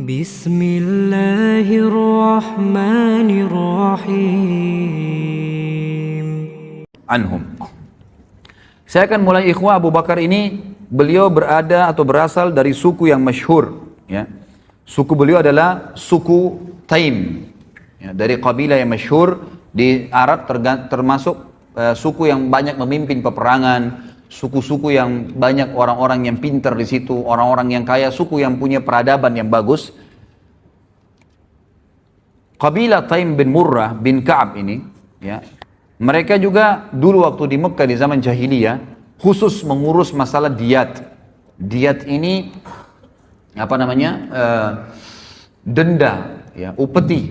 Bismillahirrahmanirrahim. Anhum. Saya akan mulai ikhwah. Abu Bakar ini beliau berada atau berasal dari suku yang masyhur, ya. Suku beliau adalah suku Taim, ya, dari kabilah yang masyhur di Arab, termasuk suku yang banyak memimpin peperangan, suku-suku yang banyak orang-orang yang pintar di situ, orang-orang yang kaya, suku yang punya peradaban yang bagus. Kabilah Taim bin Murrah bin Ka'ab ini, ya, mereka juga dulu waktu di Mekah di zaman jahiliyah khusus mengurus masalah diat. Diat ini apa namanya? Denda, ya, upeti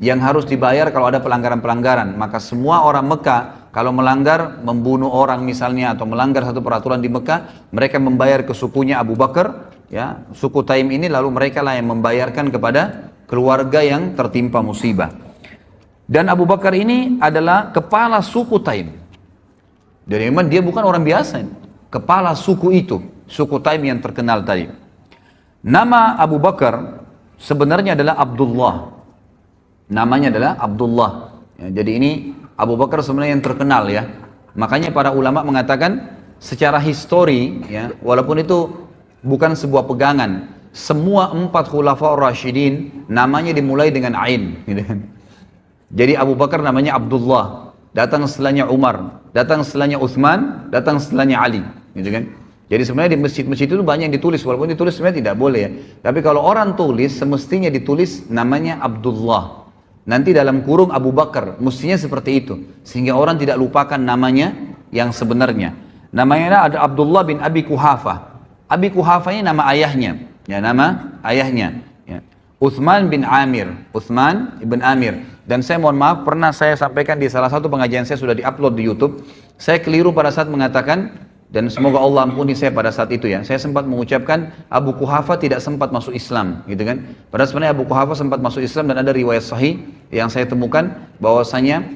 yang harus dibayar kalau ada pelanggaran-pelanggaran. Maka semua orang Mekah kalau melanggar, membunuh orang misalnya atau melanggar satu peraturan di Mekah, mereka membayar ke sukunya Abu Bakar, ya, suku Taim ini, lalu mereka lah yang membayarkan kepada keluarga yang tertimpa musibah. Dan Abu Bakar ini adalah kepala suku Taim. Jadi memang dia bukan orang biasa, kepala suku itu, suku Taim yang terkenal tadi. Nama Abu Bakar sebenarnya adalah Abdullah. Namanya adalah Abdullah. Ya, jadi ini Abu Bakar sebenarnya yang terkenal, ya. Makanya para ulama mengatakan secara histori, ya, walaupun itu bukan sebuah pegangan, semua 4 khulafaur rasyidin namanya dimulai dengan Ain, gitu kan. Jadi Abu Bakar namanya Abdullah, datang setelahnya Umar, datang setelahnya Uthman, datang setelahnya Ali, gitu kan. Jadi sebenarnya di masjid-masjid itu banyak yang ditulis, walaupun ditulis sebenarnya tidak boleh, ya. Tapi kalau orang tulis, semestinya ditulis namanya Abdullah. Nanti dalam kurung Abu Bakar, mestinya seperti itu. Sehingga orang tidak lupakan namanya yang sebenarnya. Namanya ada Abdullah bin Abi Kuhafa. Abi Kuhafa ini nama ayahnya. Ya, nama ayahnya. Ya. Uthman bin Amir. Uthman ibn Amir. Dan saya mohon maaf, pernah saya sampaikan di salah satu pengajian saya, sudah diupload di YouTube. Saya keliru pada saat mengatakan, dan semoga Allah ampuni saya pada saat itu, ya. Saya sempat mengucapkan Abu Kuhafa tidak sempat masuk Islam, gitu kan. Padahal sebenarnya Abu Kuhafa sempat masuk Islam, dan ada riwayat sahih yang saya temukan bahwasanya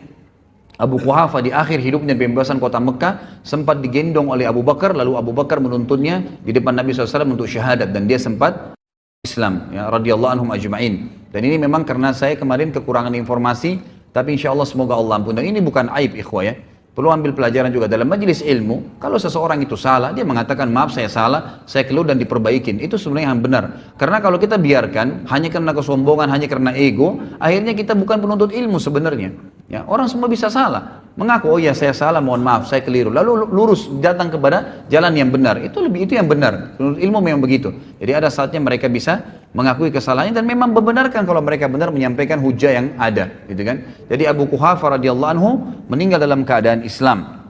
Abu Kuhafa di akhir hidupnya di pembebasan kota Mekah sempat digendong oleh Abu Bakar, lalu Abu Bakar menuntunnya di depan Nabi SAW untuk syahadat, dan dia sempat Islam, ya, radhiyallahu anhum ajma'in. Dan ini memang karena saya kemarin kekurangan informasi, tapi insya Allah semoga Allah ampun. Dan ini bukan aib, ikhwah, ya. Perlu ambil pelajaran juga dalam majelis ilmu. Kalau seseorang itu salah, dia mengatakan maaf saya salah, saya keliru dan diperbaikin. Itu sebenarnya yang benar. Karena kalau kita biarkan hanya karena kesombongan, hanya karena ego, akhirnya kita bukan penuntut ilmu sebenarnya. Ya, orang semua bisa salah. Mengaku, oh ya saya salah, mohon maaf, saya keliru. Lalu lurus datang kepada jalan yang benar. Itu yang benar. Penuntut ilmu memang begitu. Jadi ada saatnya mereka bisa mengakui kesalahannya dan memang membenarkan kalau mereka benar menyampaikan hujah yang ada, gitu kan. Jadi Abu Kuhafa radhiyallahu anhu meninggal dalam keadaan Islam.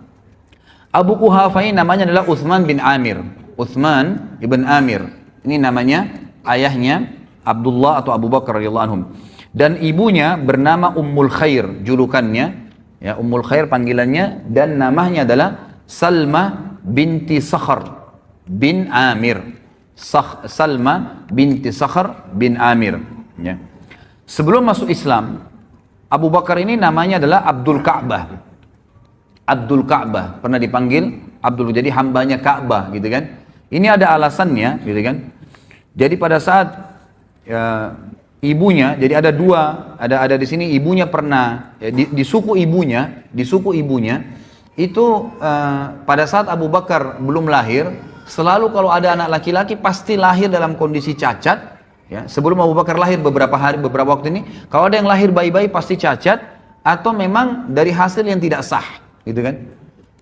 Abu Kuhafa ini namanya adalah Uthman bin Amir. Uthman ibn Amir. Ini namanya ayahnya Abdullah atau Abu Bakar radhiyallahu anhum. Dan ibunya bernama Ummul Khair, julukannya, ya, Ummul Khair panggilannya, dan namanya adalah Salma binti Sakhar bin Amir. Salma binti Sakhar bin Amir, ya. Sebelum masuk Islam, Abu Bakar ini namanya adalah Abdul Ka'bah. Abdul Ka'bah, pernah dipanggil Abdul, jadi hambanya Ka'bah, gitu kan. Ini ada alasannya, gitu kan. Jadi pada saat ibunya, jadi ada dua, ada di sini ibunya pernah, ya, di suku ibunya itu pada saat Abu Bakar belum lahir, selalu kalau ada anak laki-laki pasti lahir dalam kondisi cacat, ya. Sebelum Abu Bakar lahir beberapa waktu ini, kalau ada yang lahir bayi-bayi pasti cacat atau memang dari hasil yang tidak sah, gitu kan.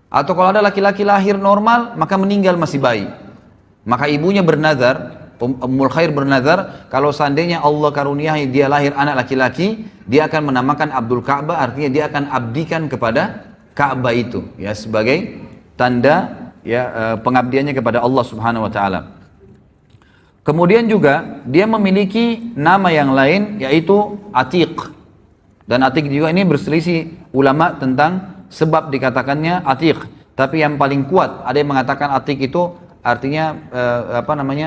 Atau kalau ada laki-laki lahir normal maka meninggal masih bayi. Maka ibunya bernazar, Ummul Khair bernazar, kalau seandainya Allah karuniai dia lahir anak laki-laki, dia akan menamakan Abdul Ka'bah, artinya dia akan abdikan kepada Ka'bah itu, ya, sebagai tanda, ya, pengabdiannya kepada Allah Subhanahu wa taala. Kemudian juga dia memiliki nama yang lain yaitu Atiq. Dan Atiq juga ini berselisih ulama tentang sebab dikatakannya Atiq. Tapi yang paling kuat ada yang mengatakan Atiq itu artinya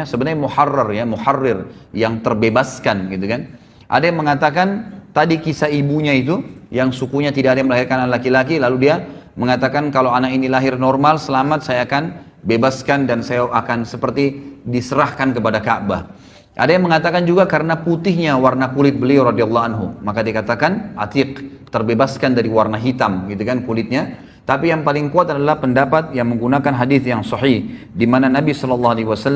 sebenarnya muharrar, ya, muharrir, yang terbebaskan, gitu kan. Ada yang mengatakan tadi kisah ibunya itu yang sukunya tidak ada yang melahirkan anak laki-laki, lalu dia mengatakan kalau anak ini lahir normal selamat, saya akan bebaskan dan saya akan seperti diserahkan kepada Ka'bah. Ada yang mengatakan juga karena putihnya warna kulit beliau radhiyallahu anhu, maka dikatakan atiq, terbebaskan dari warna hitam gitu kan kulitnya. Tapi yang paling kuat adalah pendapat yang menggunakan hadis yang sahih, di mana Nabi SAW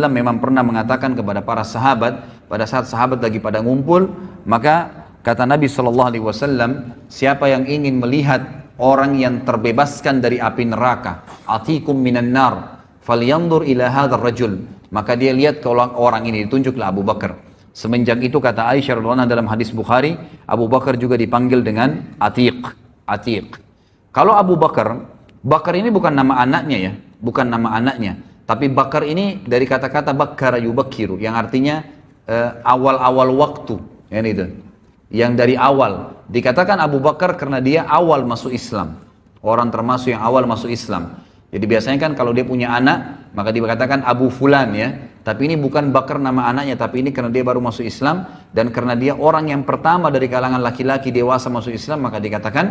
memang pernah mengatakan kepada para sahabat pada saat sahabat lagi pada ngumpul, maka kata Nabi SAW, siapa yang ingin melihat orang yang terbebaskan dari api neraka, atikum minan nar, falyanzur ila hadzal rajul, maka dia lihat ke orang ini, ditunjuklah Abu Bakar. Semenjak itu kata Aisyah radhiyallahu anha dalam hadis Bukhari, Abu Bakar juga dipanggil dengan Atiq, Atiq. Kalau Abu Bakar, Bakar ini bukan nama anaknya ya, bukan nama anaknya, tapi Bakar ini dari kata-kata Bakkara yubakkiru, yang artinya awal-awal waktu, ya itu. Yang dari awal dikatakan Abu Bakar karena dia awal masuk Islam, orang termasuk yang awal masuk Islam. Jadi biasanya kan kalau dia punya anak, maka dikatakan Abu Fulan ya. Tapi ini bukan Bakar nama anaknya, tapi ini karena dia baru masuk Islam, dan karena dia orang yang pertama dari kalangan laki-laki dewasa masuk Islam, maka dikatakan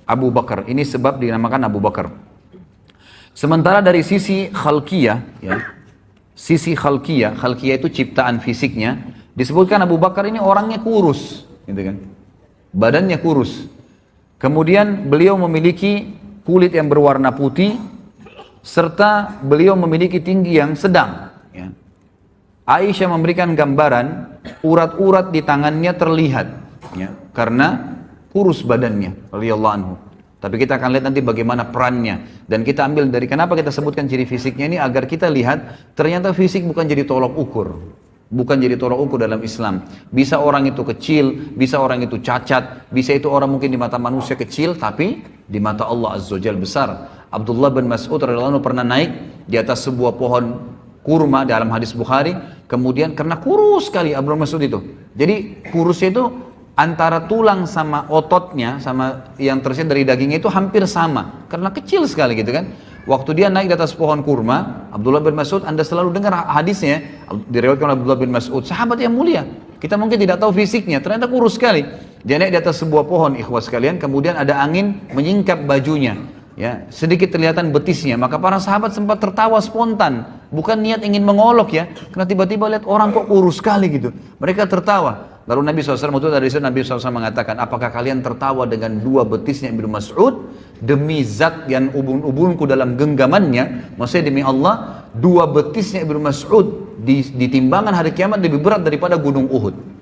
Abu Bakar. Ini sebab dinamakan Abu Bakar. Sementara dari sisi khalqiyah, ya, sisi khalqiyah itu ciptaan fisiknya, disebutkan Abu Bakar ini orangnya kurus, gitu kan? Badannya kurus. Kemudian beliau memiliki kulit yang berwarna putih, serta beliau memiliki tinggi yang sedang. Ya. Aisyah memberikan gambaran urat-urat di tangannya terlihat, ya, karena kurus badannya, radhiyallahu anhu. Tapi kita akan lihat nanti bagaimana perannya, dan kita ambil dari kenapa kita sebutkan ciri fisiknya ini agar kita lihat ternyata fisik bukan jadi tolok ukur, bukan jadi tolok ukur dalam Islam. Bisa orang itu kecil, bisa orang itu cacat, bisa itu orang mungkin di mata manusia kecil, tapi di mata Allah Azza wa Jalla besar. Abdullah bin Mas'ud radhiyallahu anhu pernah naik di atas sebuah pohon kurma dalam hadis Bukhari, kemudian karena kurus sekali Abdullah bin Mas'ud itu. Jadi kurusnya itu antara tulang sama ototnya sama yang tersirat dari dagingnya itu hampir sama karena kecil sekali gitu kan. Waktu dia naik di atas pohon kurma, Abdullah bin Mas'ud, Anda selalu dengar hadisnya diriwayatkan oleh Abdullah bin Mas'ud, sahabat yang mulia. Kita mungkin tidak tahu fisiknya, ternyata kurus sekali. Dia naik di atas sebuah pohon, ikhwas sekalian, kemudian ada angin menyingkap bajunya. Ya, sedikit kelihatan betisnya, maka para sahabat sempat tertawa spontan, bukan niat ingin mengolok ya, karena tiba-tiba lihat orang kok kurus sekali gitu, mereka tertawa. Lalu Nabi SAW, itu dari situ Nabi SAW mengatakan, apakah kalian tertawa dengan dua betisnya Ibnu Mas'ud? Demi zat yang ubun-ubunku dalam genggamannya, maksudnya demi Allah, dua betisnya Ibnu Mas'ud di timbangan hari kiamat lebih berat daripada gunung Uhud.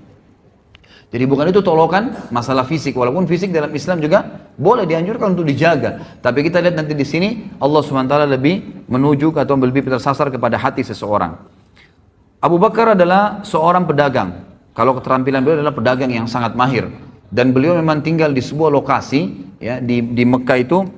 Jadi bukan itu tolokan masalah fisik, walaupun fisik dalam Islam juga boleh dianjurkan untuk dijaga. Tapi kita lihat nanti di sini Allah SWT lebih menuju atau lebih tersasar kepada hati seseorang. Abu Bakar adalah seorang pedagang. Kalau keterampilan beliau adalah pedagang yang sangat mahir, dan beliau memang tinggal di sebuah lokasi ya di Mekah itu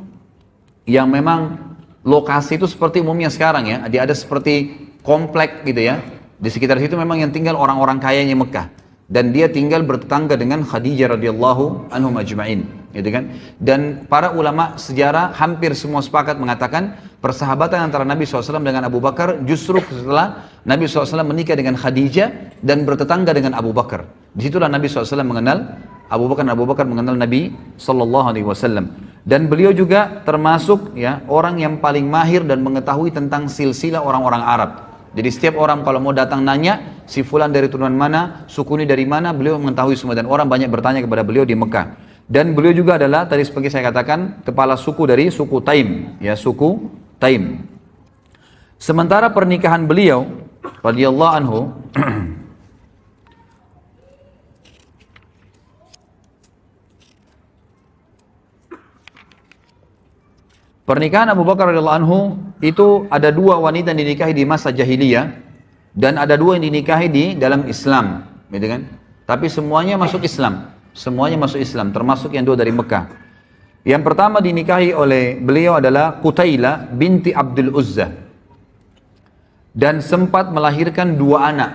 yang memang lokasi itu seperti umumnya sekarang ya, dia ada seperti komplek gitu ya. Di sekitar situ memang yang tinggal orang-orang kayanya Mekah. Dan dia tinggal bertetangga dengan Khadijah radhiyallahu anhum ajma'in, gitu kan? Dan para ulama sejarah hampir semua sepakat mengatakan persahabatan antara Nabi SAW dengan Abu Bakar justru setelah Nabi SAW menikah dengan Khadijah dan bertetangga dengan Abu Bakar. Disitulah Nabi SAW mengenal Abu Bakar, dan Abu Bakar mengenal Nabi SAW. Dan beliau juga termasuk ya orang yang paling mahir dan mengetahui tentang silsilah orang-orang Arab. Jadi setiap orang kalau mau datang nanya, si fulan dari turunan mana, suku ini dari mana, beliau mengetahui semua, dan orang banyak bertanya kepada beliau di Mekah. Dan beliau juga adalah, tadi seperti saya katakan, kepala suku dari suku Taim, ya suku Taim. Sementara pernikahan beliau, radhiyallahu anhu, pernikahan Abu Bakar radhiyallahu anhu itu ada dua wanita yang dinikahi di masa jahiliyah dan ada dua yang dinikahi di dalam Islam, gitu kan? Tapi semuanya masuk Islam, termasuk yang dua dari Mekah. Yang pertama dinikahi oleh beliau adalah Qutailah binti Abdul Uzza, dan sempat melahirkan dua anak.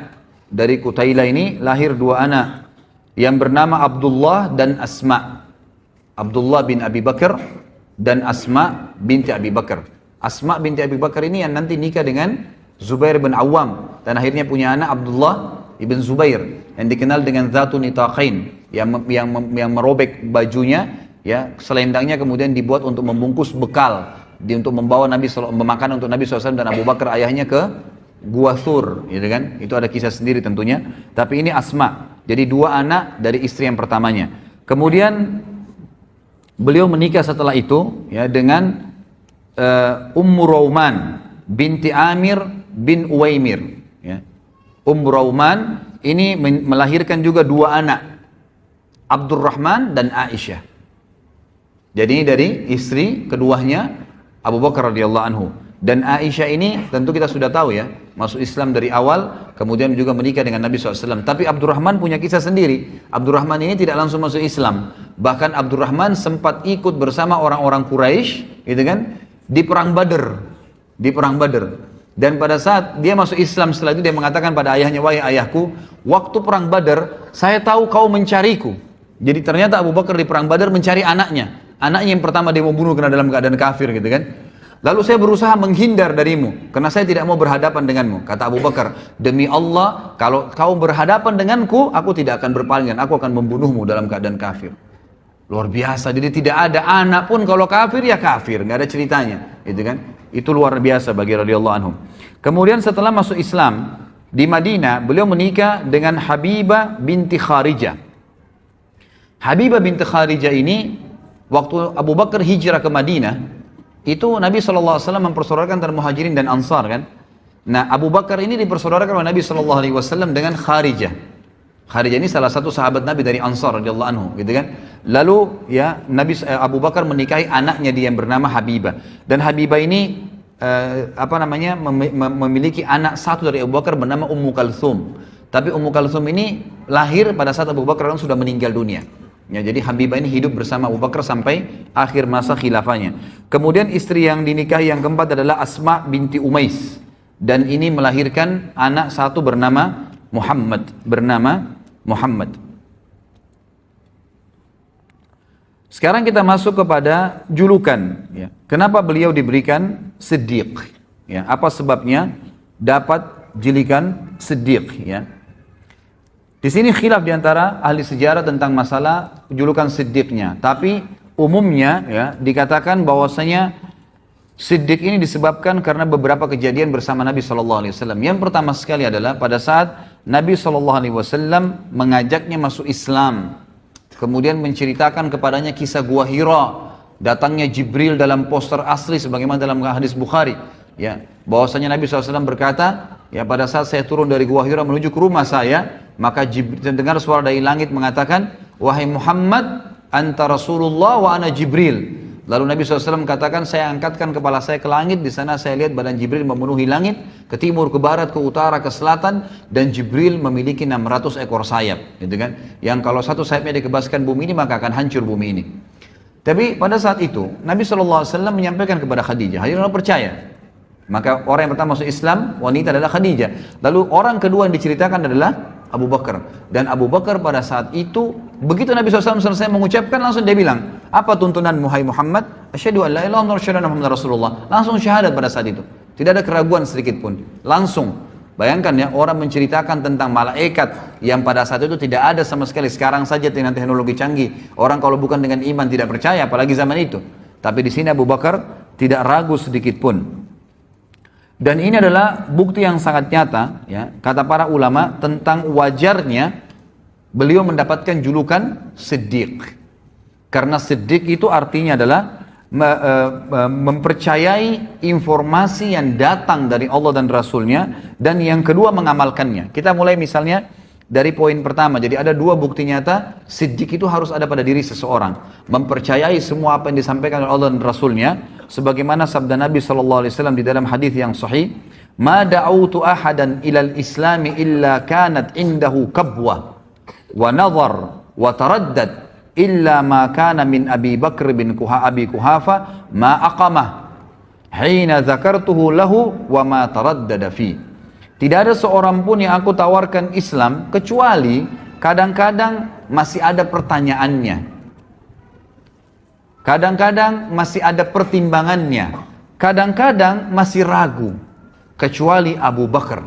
Dari Qutailah ini lahir dua anak yang bernama Abdullah dan Asma. Abdullah bin Abi Bakar dan Asma binti Abi Bakar. Asma binti Abi Bakar ini yang nanti nikah dengan Zubair bin Awam, dan akhirnya punya anak Abdullah ibn Zubair yang dikenal dengan Dzatun Nitaqain, yang merobek bajunya ya, selendangnya kemudian dibuat untuk membungkus bekal untuk membawa Nabi makanan untuk Nabi SAW dan Abu Bakar ayahnya ke Gua Thur, gitu kan? Itu ada kisah sendiri tentunya. Tapi ini Asma. Jadi 2 anak dari istri yang pertamanya. Kemudian beliau menikah setelah itu ya dengan Ummu Rauman binti Amir bin Uwaimir. Ya. Ummu Rauman ini melahirkan juga 2 anak, Abdurrahman dan Aisyah. Jadi ini dari istri keduanya Abu Bakar radhiyallahu anhu. Dan Aisyah ini tentu kita sudah tahu ya, masuk Islam dari awal, kemudian juga menikah dengan Nabi SAW. Tapi Abdurrahman punya kisah sendiri. Abdurrahman ini tidak langsung masuk Islam. Bahkan Abdurrahman sempat ikut bersama orang-orang Quraisy, gitu kan, di perang Badr. Di perang Badr. Dan pada saat dia masuk Islam setelah itu dia mengatakan pada ayahnya, wahai ayahku, waktu perang Badr, saya tahu kau mencariku. Jadi ternyata Abu Bakar di perang Badr mencari anaknya. Anaknya yang pertama dia mau bunuh karena dalam keadaan kafir, gitu kan. Lalu saya berusaha menghindar darimu, karena saya tidak mau berhadapan denganmu. Kata Abu Bakar, demi Allah, kalau kau berhadapan denganku, aku tidak akan berpaling dan aku akan membunuhmu dalam keadaan kafir. Luar biasa, jadi tidak ada anak pun kalau kafir ya kafir, nggak ada ceritanya, gitu kan? Itu luar biasa bagi radhiyallahu anhum. Kemudian setelah masuk Islam di Madinah, beliau menikah dengan Habibah binti Kharijah. Habibah binti Kharijah ini waktu Abu Bakar hijrah ke Madinah, itu Nabi SAW mempersaudarakan antara Muhajirin dan Ansar kan. Nah Abu Bakar ini dipersaudarakan oleh Nabi SAW dengan Kharijah. Kharijah ini salah satu sahabat Nabi dari Ansar radhiyallahu anhu, gitu kan. Lalu ya Abu Bakar menikahi anaknya dia yang bernama Habibah. Dan Habibah ini memiliki anak satu dari Abu Bakar bernama Ummu Kalthum. Tapi Ummu Kalthum ini lahir pada saat Abu Bakar sudah meninggal dunia. Ya, jadi Habibah ini hidup bersama Abu Bakar sampai akhir masa khilafahnya. Kemudian istri yang dinikahi yang keempat adalah Asma binti Umais. Dan ini melahirkan anak satu bernama Muhammad. Sekarang kita masuk kepada julukan. Ya. Kenapa beliau diberikan Siddiq? Ya, apa sebabnya dapat julukan Siddiq? Ya. Di sini khilaf diantara ahli sejarah tentang masalah julukan Siddiqnya. Tapi umumnya ya dikatakan bahwasanya Siddiq ini disebabkan karena beberapa kejadian bersama Nabi SAW. Yang pertama sekali adalah pada saat Nabi SAW mengajaknya masuk Islam. Kemudian menceritakan kepadanya kisah Gua Hira. Datangnya Jibril dalam poster asli sebagaimana dalam hadis Bukhari. Ya, bahwasanya Nabi SAW berkata, ya pada saat saya turun dari Gua Hira menuju ke rumah saya, maka dengar suara dari langit mengatakan, wahai Muhammad, anta Rasulullah wa ana Jibril. Lalu Nabi SAW katakan, saya angkatkan kepala saya ke langit, di sana saya lihat badan Jibril memenuhi langit, ke timur, ke barat, ke utara, ke selatan, dan Jibril memiliki 600 ekor sayap, gitu kan? Yang kalau satu sayapnya dikebaskan bumi ini, maka akan hancur bumi ini. Tapi pada saat itu, Nabi SAW menyampaikan kepada Khadijah, Khadijah percaya. Maka orang yang pertama masuk Islam, wanita adalah Khadijah. Lalu orang kedua yang diceritakan adalah Abu Bakar. Dan Abu Bakar pada saat itu, begitu Nabi SAW selesai mengucapkan, langsung dia bilang, apa tuntunanmu hai Muhammad? Asyhadu an la ilaha illallah wa asyhadu anna Muhammadar Rasulullah. Langsung syahadat pada saat itu. Tidak ada keraguan sedikit pun. Langsung. Bayangkan ya, orang menceritakan tentang malaikat yang pada saat itu tidak ada sama sekali. Sekarang saja dengan teknologi canggih, orang kalau bukan dengan iman tidak percaya, apalagi zaman itu. Tapi di sini Abu Bakar tidak ragu sedikit pun. Dan ini adalah bukti yang sangat nyata, ya, kata para ulama tentang wajarnya beliau mendapatkan julukan Siddiq. Karena Siddiq itu artinya adalah mempercayai informasi yang datang dari Allah dan Rasulnya, dan yang kedua mengamalkannya. Kita mulai misalnya dari poin pertama. Jadi ada dua bukti nyata Siddiq itu harus ada pada diri seseorang, mempercayai semua apa yang disampaikan oleh Allah dan Rasulnya, sebagaimana sabda Nabi SAW di dalam hadis yang sahih, ma da'autu ahadan ilal islami illa kanat indahu kabwa wa nazar wa taraddad illa ma kana min Abi Bakr bin Abi Kuhafa ma aqamah hina zakartuhu lahu wa ma taraddada fi. Tidak ada seorang pun yang aku tawarkan Islam kecuali kadang-kadang masih ada pertanyaannya, kadang-kadang masih ada pertimbangannya, kadang-kadang masih ragu, kecuali Abu Bakar.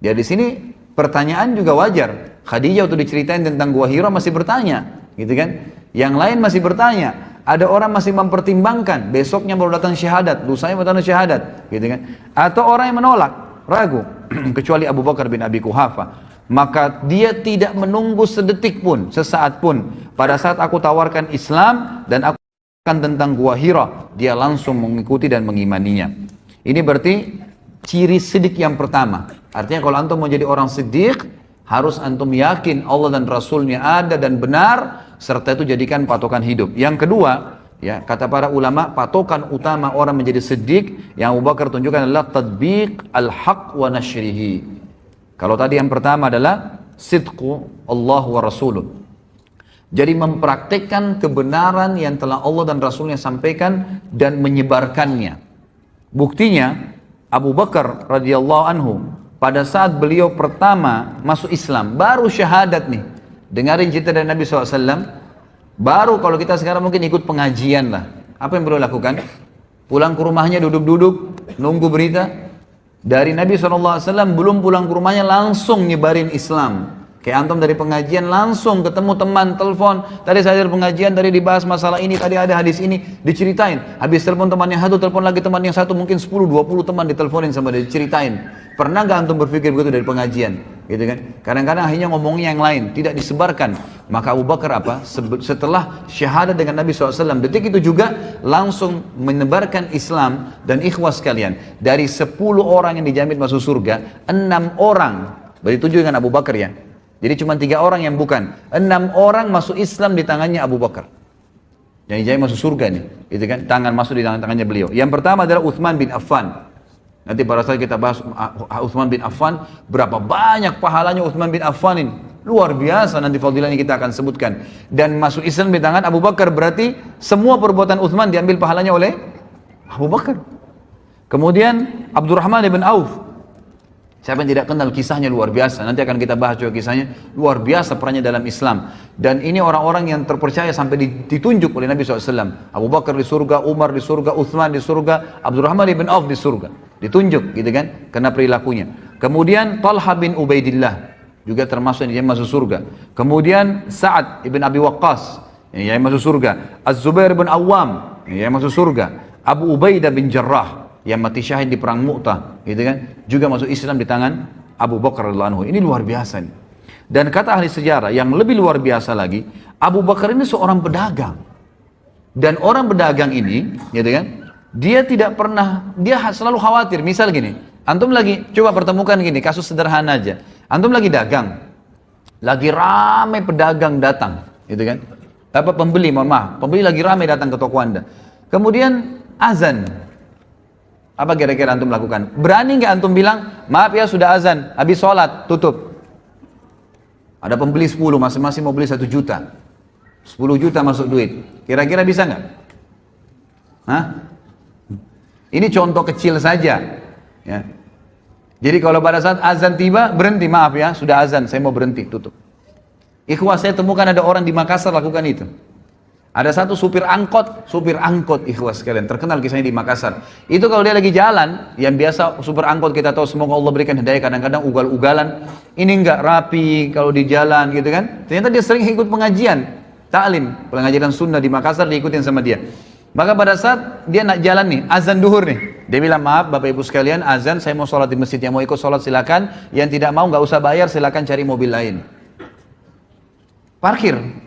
Ya, di sini pertanyaan juga wajar. Khadijah waktu diceritain tentang Gua Hira masih bertanya, gitu kan? Yang lain masih bertanya. Ada orang masih mempertimbangkan, besoknya baru datang syahadat, lusanya baru datang syahadat, gitu kan? Atau orang yang menolak. ragu. Kecuali Abu Bakar bin Abi Quhafa. Maka dia tidak menunggu sedetik pun, sesaat pun. Pada saat aku tawarkan Islam dan aku tentang Gua Hira, dia langsung mengikuti dan mengimaninya. Ini berarti ciri siddiq yang pertama. Artinya kalau antum mau jadi orang siddiq, harus antum yakin Allah dan Rasulnya ada dan benar, serta itu jadikan patokan hidup. Yang kedua, ya, kata para ulama, patokan utama orang menjadi siddiq yang Abu Bakar tunjukkan adalah tadbiq al-haq wa nashrihi. Kalau tadi yang pertama adalah sidqu Allah wa Rasuluh. Jadi mempraktekkan kebenaran yang telah Allah dan Rasulnya sampaikan dan menyebarkannya. Buktinya Abu Bakar radhiyallahu anhu pada saat beliau pertama masuk Islam, baru syahadat nih. Dengarin cerita dari Nabi SAW. Baru kalau kita sekarang mungkin ikut pengajian lah. Apa yang beliau lakukan? Pulang ke rumahnya duduk-duduk, nunggu berita. Dari Nabi SAW belum pulang ke rumahnya langsung nyebarin Islam. Kayak antum dari pengajian langsung ketemu teman, telepon. Tadi saya dari pengajian, tadi dibahas masalah ini, tadi ada hadis ini, diceritain. Habis telepon teman yang satu, telepon lagi teman yang satu, mungkin 10-20 teman diteleponin sama dia, diceritain. Pernah gak antum berpikir begitu dari pengajian? Gitu kan? Kadang-kadang akhirnya ngomongnya yang lain, tidak disebarkan. Maka Abu Bakar apa? Setelah syahadat dengan Nabi SAW, detik itu juga langsung menebarkan Islam. Dan ikhwas kalian, dari 10 orang yang dijamin masuk surga, 6 orang, berarti 7 dengan Abu Bakar ya. Jadi cuma 3 orang yang bukan. 6 orang masuk Islam di tangannya Abu Bakar. Yang dijamin masuk surga nih, gitu kan? Tangan masuk di tangannya beliau. Yang pertama adalah Uthman bin Affan. Nanti pada saat kita bahas Uthman bin Affan, berapa banyak pahalanya Uthman bin Affan ini. Luar biasa, nanti fadilahnya kita akan sebutkan. Dan masuk Islam di tangan Abu Bakar berarti semua perbuatan Uthman diambil pahalanya oleh Abu Bakar. Kemudian Abdurrahman bin Auf. Siapa yang tidak kenal kisahnya luar biasa. Nanti akan kita bahas juga kisahnya. Luar biasa perannya dalam Islam. Dan ini orang-orang yang terpercaya sampai ditunjuk oleh Nabi SAW. Abu Bakar di surga, Umar di surga, Uthman di surga, Abdurrahman bin Auf di surga. Ditunjuk gitu kan, karena perilakunya. Kemudian Talha bin Ubaidillah juga termasuk yang masuk surga. Kemudian Sa'ad ibn Abi Waqqas yang masuk surga. Az-Zubair bin Awam yang masuk surga. Abu Ubaidah bin Jarrah yang mati syahid di perang Mu'tah, gitu kan, juga masuk Islam di tangan Abu Bakar radhiyallahu anhu. Ini luar biasa nih. Dan kata ahli sejarah yang lebih luar biasa lagi, Abu Bakar ini seorang pedagang. Dan orang pedagang ini, gitu kan, dia tidak pernah, dia selalu khawatir. Misal gini, antum lagi, coba pertemukan gini, kasus sederhana aja. Antum lagi dagang, lagi rame pedagang datang, gitu kan. Apa pembeli, mohon maaf, pembeli lagi rame datang ke toko anda. Kemudian azan. Apa kira-kira antum lakukan? Berani nggak antum bilang, maaf ya sudah azan, habis sholat, tutup. Ada pembeli 10, masing-masing mau beli 1 juta. 10 juta masuk duit. Kira-kira bisa nggak? Hah? Ini contoh kecil saja. Ya. Jadi kalau pada saat azan tiba, berhenti, maaf ya, sudah azan, saya mau berhenti, tutup. Ikhwah, saya temukan ada orang di Makassar lakukan itu. Ada satu supir angkot ikhwah sekalian, terkenal kisahnya di Makassar. Itu kalau dia lagi jalan, yang biasa supir angkot kita tahu semoga Allah berikan hidayah, kadang-kadang ugal-ugalan, ini enggak rapi kalau di jalan gitu kan. Ternyata dia sering ikut pengajian, taklim, pengajian sunnah di Makassar diikutin sama dia. Maka pada saat dia nak jalan nih, azan duhur nih, dia bilang maaf Bapak Ibu sekalian, azan saya mau sholat di masjid, yang mau ikut sholat silakan, yang tidak mau nggak usah bayar silakan cari mobil lain. Parkir.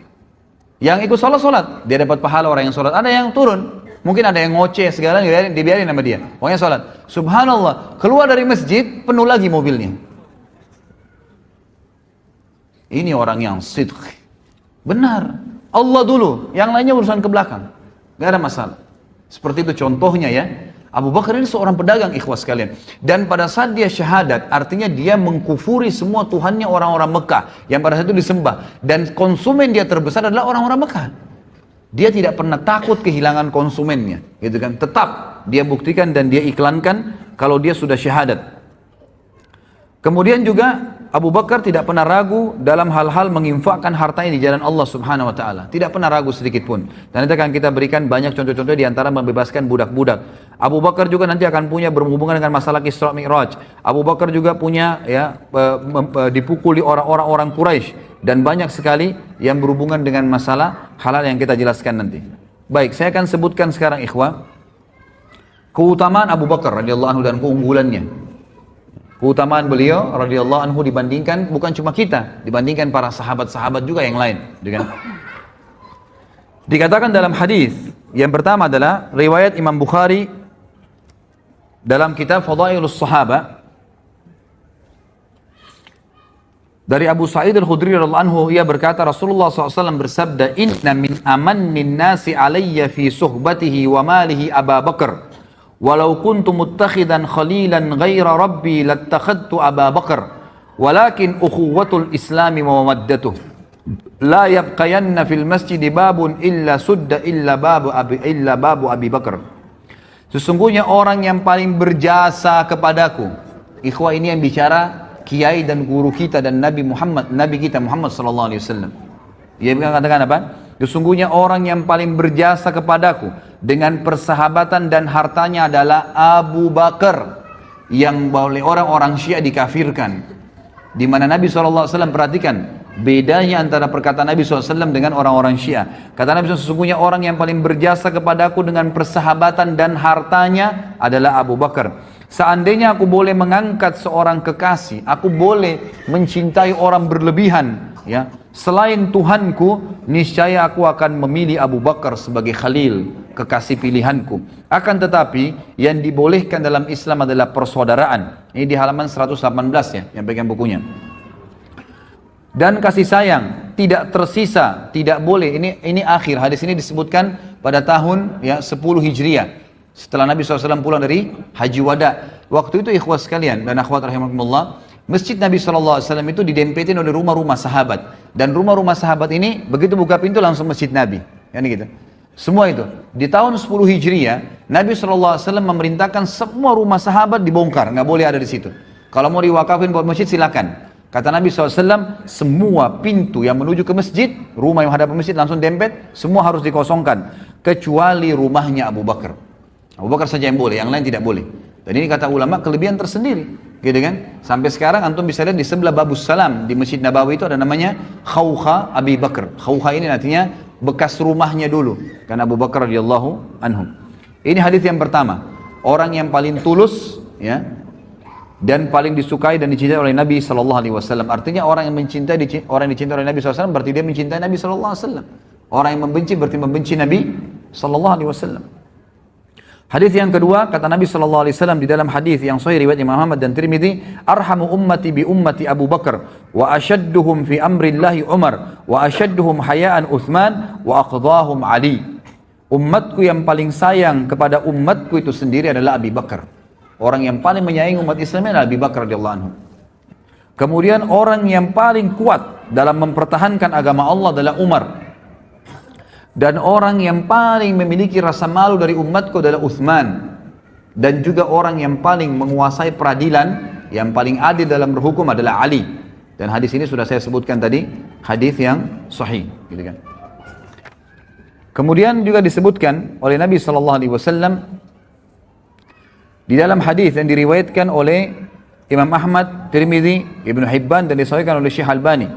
Yang ikut sholat, dia dapat pahala orang yang sholat. Ada yang turun, mungkin ada yang ngoceh segala, dibiarin sama dia. Pokoknya sholat. Subhanallah, keluar dari masjid, penuh lagi mobilnya. Ini orang yang sidq. Benar, Allah dulu, yang lainnya urusan ke belakang. Gak ada masalah. Seperti itu contohnya ya. Abu Bakar ini seorang pedagang ikhwas sekalian. Dan pada saat dia syahadat, artinya dia mengkufuri semua Tuhannya orang-orang Mekah yang pada saat itu disembah. Dan konsumen dia terbesar adalah orang-orang Mekah. Dia tidak pernah takut kehilangan konsumennya, gitu kan? Tetap dia buktikan dan dia iklankan kalau dia sudah syahadat. Kemudian juga Abu Bakar tidak pernah ragu dalam hal-hal menginfakkan hartanya di jalan Allah Subhanahu wa taala. Tidak pernah ragu sedikit pun. Dan nanti akan kita berikan banyak contoh-contoh di antara membebaskan budak-budak. Abu Bakar juga nanti akan punya berhubungan dengan masalah Isra Mi'raj. Abu Bakar juga punya ya dipukuli orang-orang Quraisy dan banyak sekali yang berhubungan dengan masalah halal yang kita jelaskan nanti. Baik, saya akan sebutkan sekarang ikhwah keutamaan Abu Bakar radhiyallahu anhu dan keunggulannya. keutamaan beliau radhiyallahu anhu dibandingkan bukan cuma kita, dibandingkan para sahabat-sahabat juga yang lain. Dikatakan dalam hadis yang pertama adalah riwayat Imam Bukhari dalam kitab Fadailus Sahaba dari Abu Sa'id Al-Khudri radhiyallahu anhu, ia berkata Rasulullah SAW bersabda, inna min amannin nasi alayya fi suhbatihi wa malihi Aba Bakar walau kuntu muttakhidan khalilan ghaira rabbi lattakhadtu Aba Bakar walakin ukhuwatul islami wa mawaddatuh la yabqayanna fil masjid babun illa sudda illa babu Abi Bakar. Sesungguhnya orang yang paling berjasa kepadaku, ikhwah ini yang bicara kiai dan guru kita dan Nabi kita Muhammad sallallahu alaihi wasallam. Dia katakan apa? Sesungguhnya orang yang paling berjasa kepadaku dengan persahabatan dan hartanya adalah Abu Bakar, yang oleh orang-orang Syiah dikafirkan. Di mana Nabi sallallahu alaihi wasallam, perhatikan bedanya antara perkataan Nabi SAW dengan orang-orang Syiah. Kata Nabi SAW, sesungguhnya orang yang paling berjasa kepadaku dengan persahabatan dan hartanya adalah Abu Bakar. Seandainya aku boleh mengangkat seorang kekasih, aku boleh mencintai orang berlebihan, ya, selain Tuhanku, niscaya aku akan memilih Abu Bakar sebagai khalil, kekasih pilihanku. Akan tetapi yang dibolehkan dalam Islam adalah persaudaraan. Ini di halaman 118 ya, yang pegang bukunya. Dan kasih sayang tidak tersisa, tidak boleh. Ini akhir hadis ini disebutkan pada tahun ya 10 Hijriah. Setelah Nabi SAW pulang dari Haji Wada. Waktu itu ikhwah sekalian dan akhwat rahimakumullah, masjid Nabi SAW itu didempetin oleh rumah-rumah sahabat. Dan rumah-rumah sahabat ini begitu buka pintu langsung masjid Nabi. Gitu. Semua itu. Di tahun 10 Hijriah, Nabi SAW memerintahkan semua rumah sahabat dibongkar. Nggak boleh ada di situ. Kalau mau diwakafin buat masjid silakan. Kata Nabi SAW, semua pintu yang menuju ke masjid, rumah yang hadap masjid langsung dempet, semua harus dikosongkan. Kecuali rumahnya Abu Bakar. Abu Bakar saja yang boleh, yang lain tidak boleh. Dan ini kata ulama kelebihan tersendiri, gitu kan? Sampai sekarang antum bisa lihat di sebelah Babus Salam di Masjid Nabawi itu ada namanya Khawkha Abi Bakar. Khawkha ini artinya bekas rumahnya dulu, karena Abu Bakar radhiyallahu anhu. Ini hadis yang pertama, orang yang paling tulus, ya, dan paling disukai dan dicintai oleh Nabi Sallallahu Alaihi Wasallam. Artinya orang yang dicintai oleh Nabi SAW berarti dia mencintai Nabi Sallallahu Alaihi Wasallam. Orang yang membenci berarti membenci Nabi Sallallahu Alaihi Wasallam. Hadis yang kedua, kata Nabi Sallallahu Alaihi Wasallam di dalam hadis yang sahih riwayat Imam Ahmad dan Tirmidzi, arhamu ummati bi ummati Abu Bakar wa ashadduhum fi amrillahi Umar wa ashadduhum hayaan Uthman wa aqdahum Ali. Umatku yang paling sayang kepada umatku itu sendiri adalah Abi Bakar. Orang yang paling menyayangi umat Islam adalah Abi Bakar radhiyallahu anhu. Kemudian orang yang paling kuat dalam mempertahankan agama Allah adalah Umar. Dan orang yang paling memiliki rasa malu dari umatku adalah Uthman. Dan juga orang yang paling menguasai peradilan, yang paling adil dalam berhukum adalah Ali. Dan hadis ini sudah saya sebutkan tadi, hadis yang sahih, gitu kan. Kemudian juga disebutkan oleh Nabi SAW di dalam hadis yang diriwayatkan oleh Imam Ahmad, Tirmidzi, Ibnu Hibban dan disahihkan oleh Syekh Albani.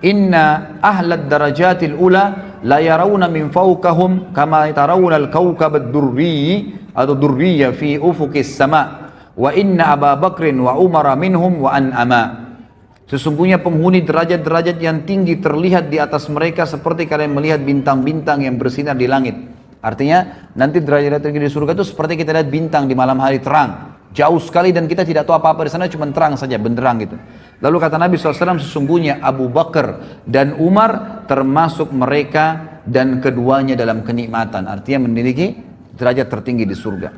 Inna ahlad darajatil ula la yarawna min fawqahum kama tarawna al-kawkab ad-durri atau durriya fi ufuqis sama wa inna Abu Bakrin wa Umar minhum wa an'ama. Sesungguhnya penghuni derajat-derajat yang tinggi terlihat di atas mereka seperti kalian melihat bintang-bintang yang bersinar di langit. Artinya nanti derajat tinggi di surga itu seperti kita lihat bintang di malam hari terang, jauh sekali dan kita tidak tahu apa-apa di sana, cuma terang saja, benderang gitu. Lalu kata Nabi SAW, sesungguhnya Abu Bakar dan Umar termasuk mereka dan keduanya dalam kenikmatan, artinya memiliki derajat tertinggi di surga.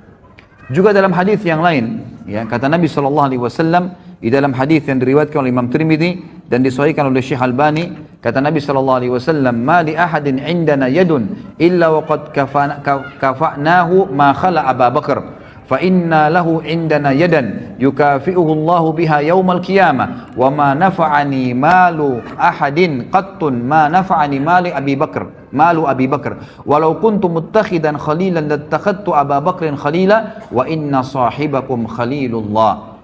Juga dalam hadis yang lain, ya, kata Nabi SAW di dalam hadis yang diriwayatkan oleh Imam Tirmidzi dan disahihkan oleh Syekh Albani, kata Nabi SAW, ma li ahadin indana yadun illa waqad kafa'nahu ma khala Abu Bakar fa inna lahu indana yadan yukafi'uhu Allahu biha yaumal qiyamah wa ma nafa'ani malu ahadin qattun ma nafa'ani malu Abi Bakar walau kuntu muttakhidan khalilan lattakhadtu Abu Bakrin khalila wa inna sahibakum khalilullah.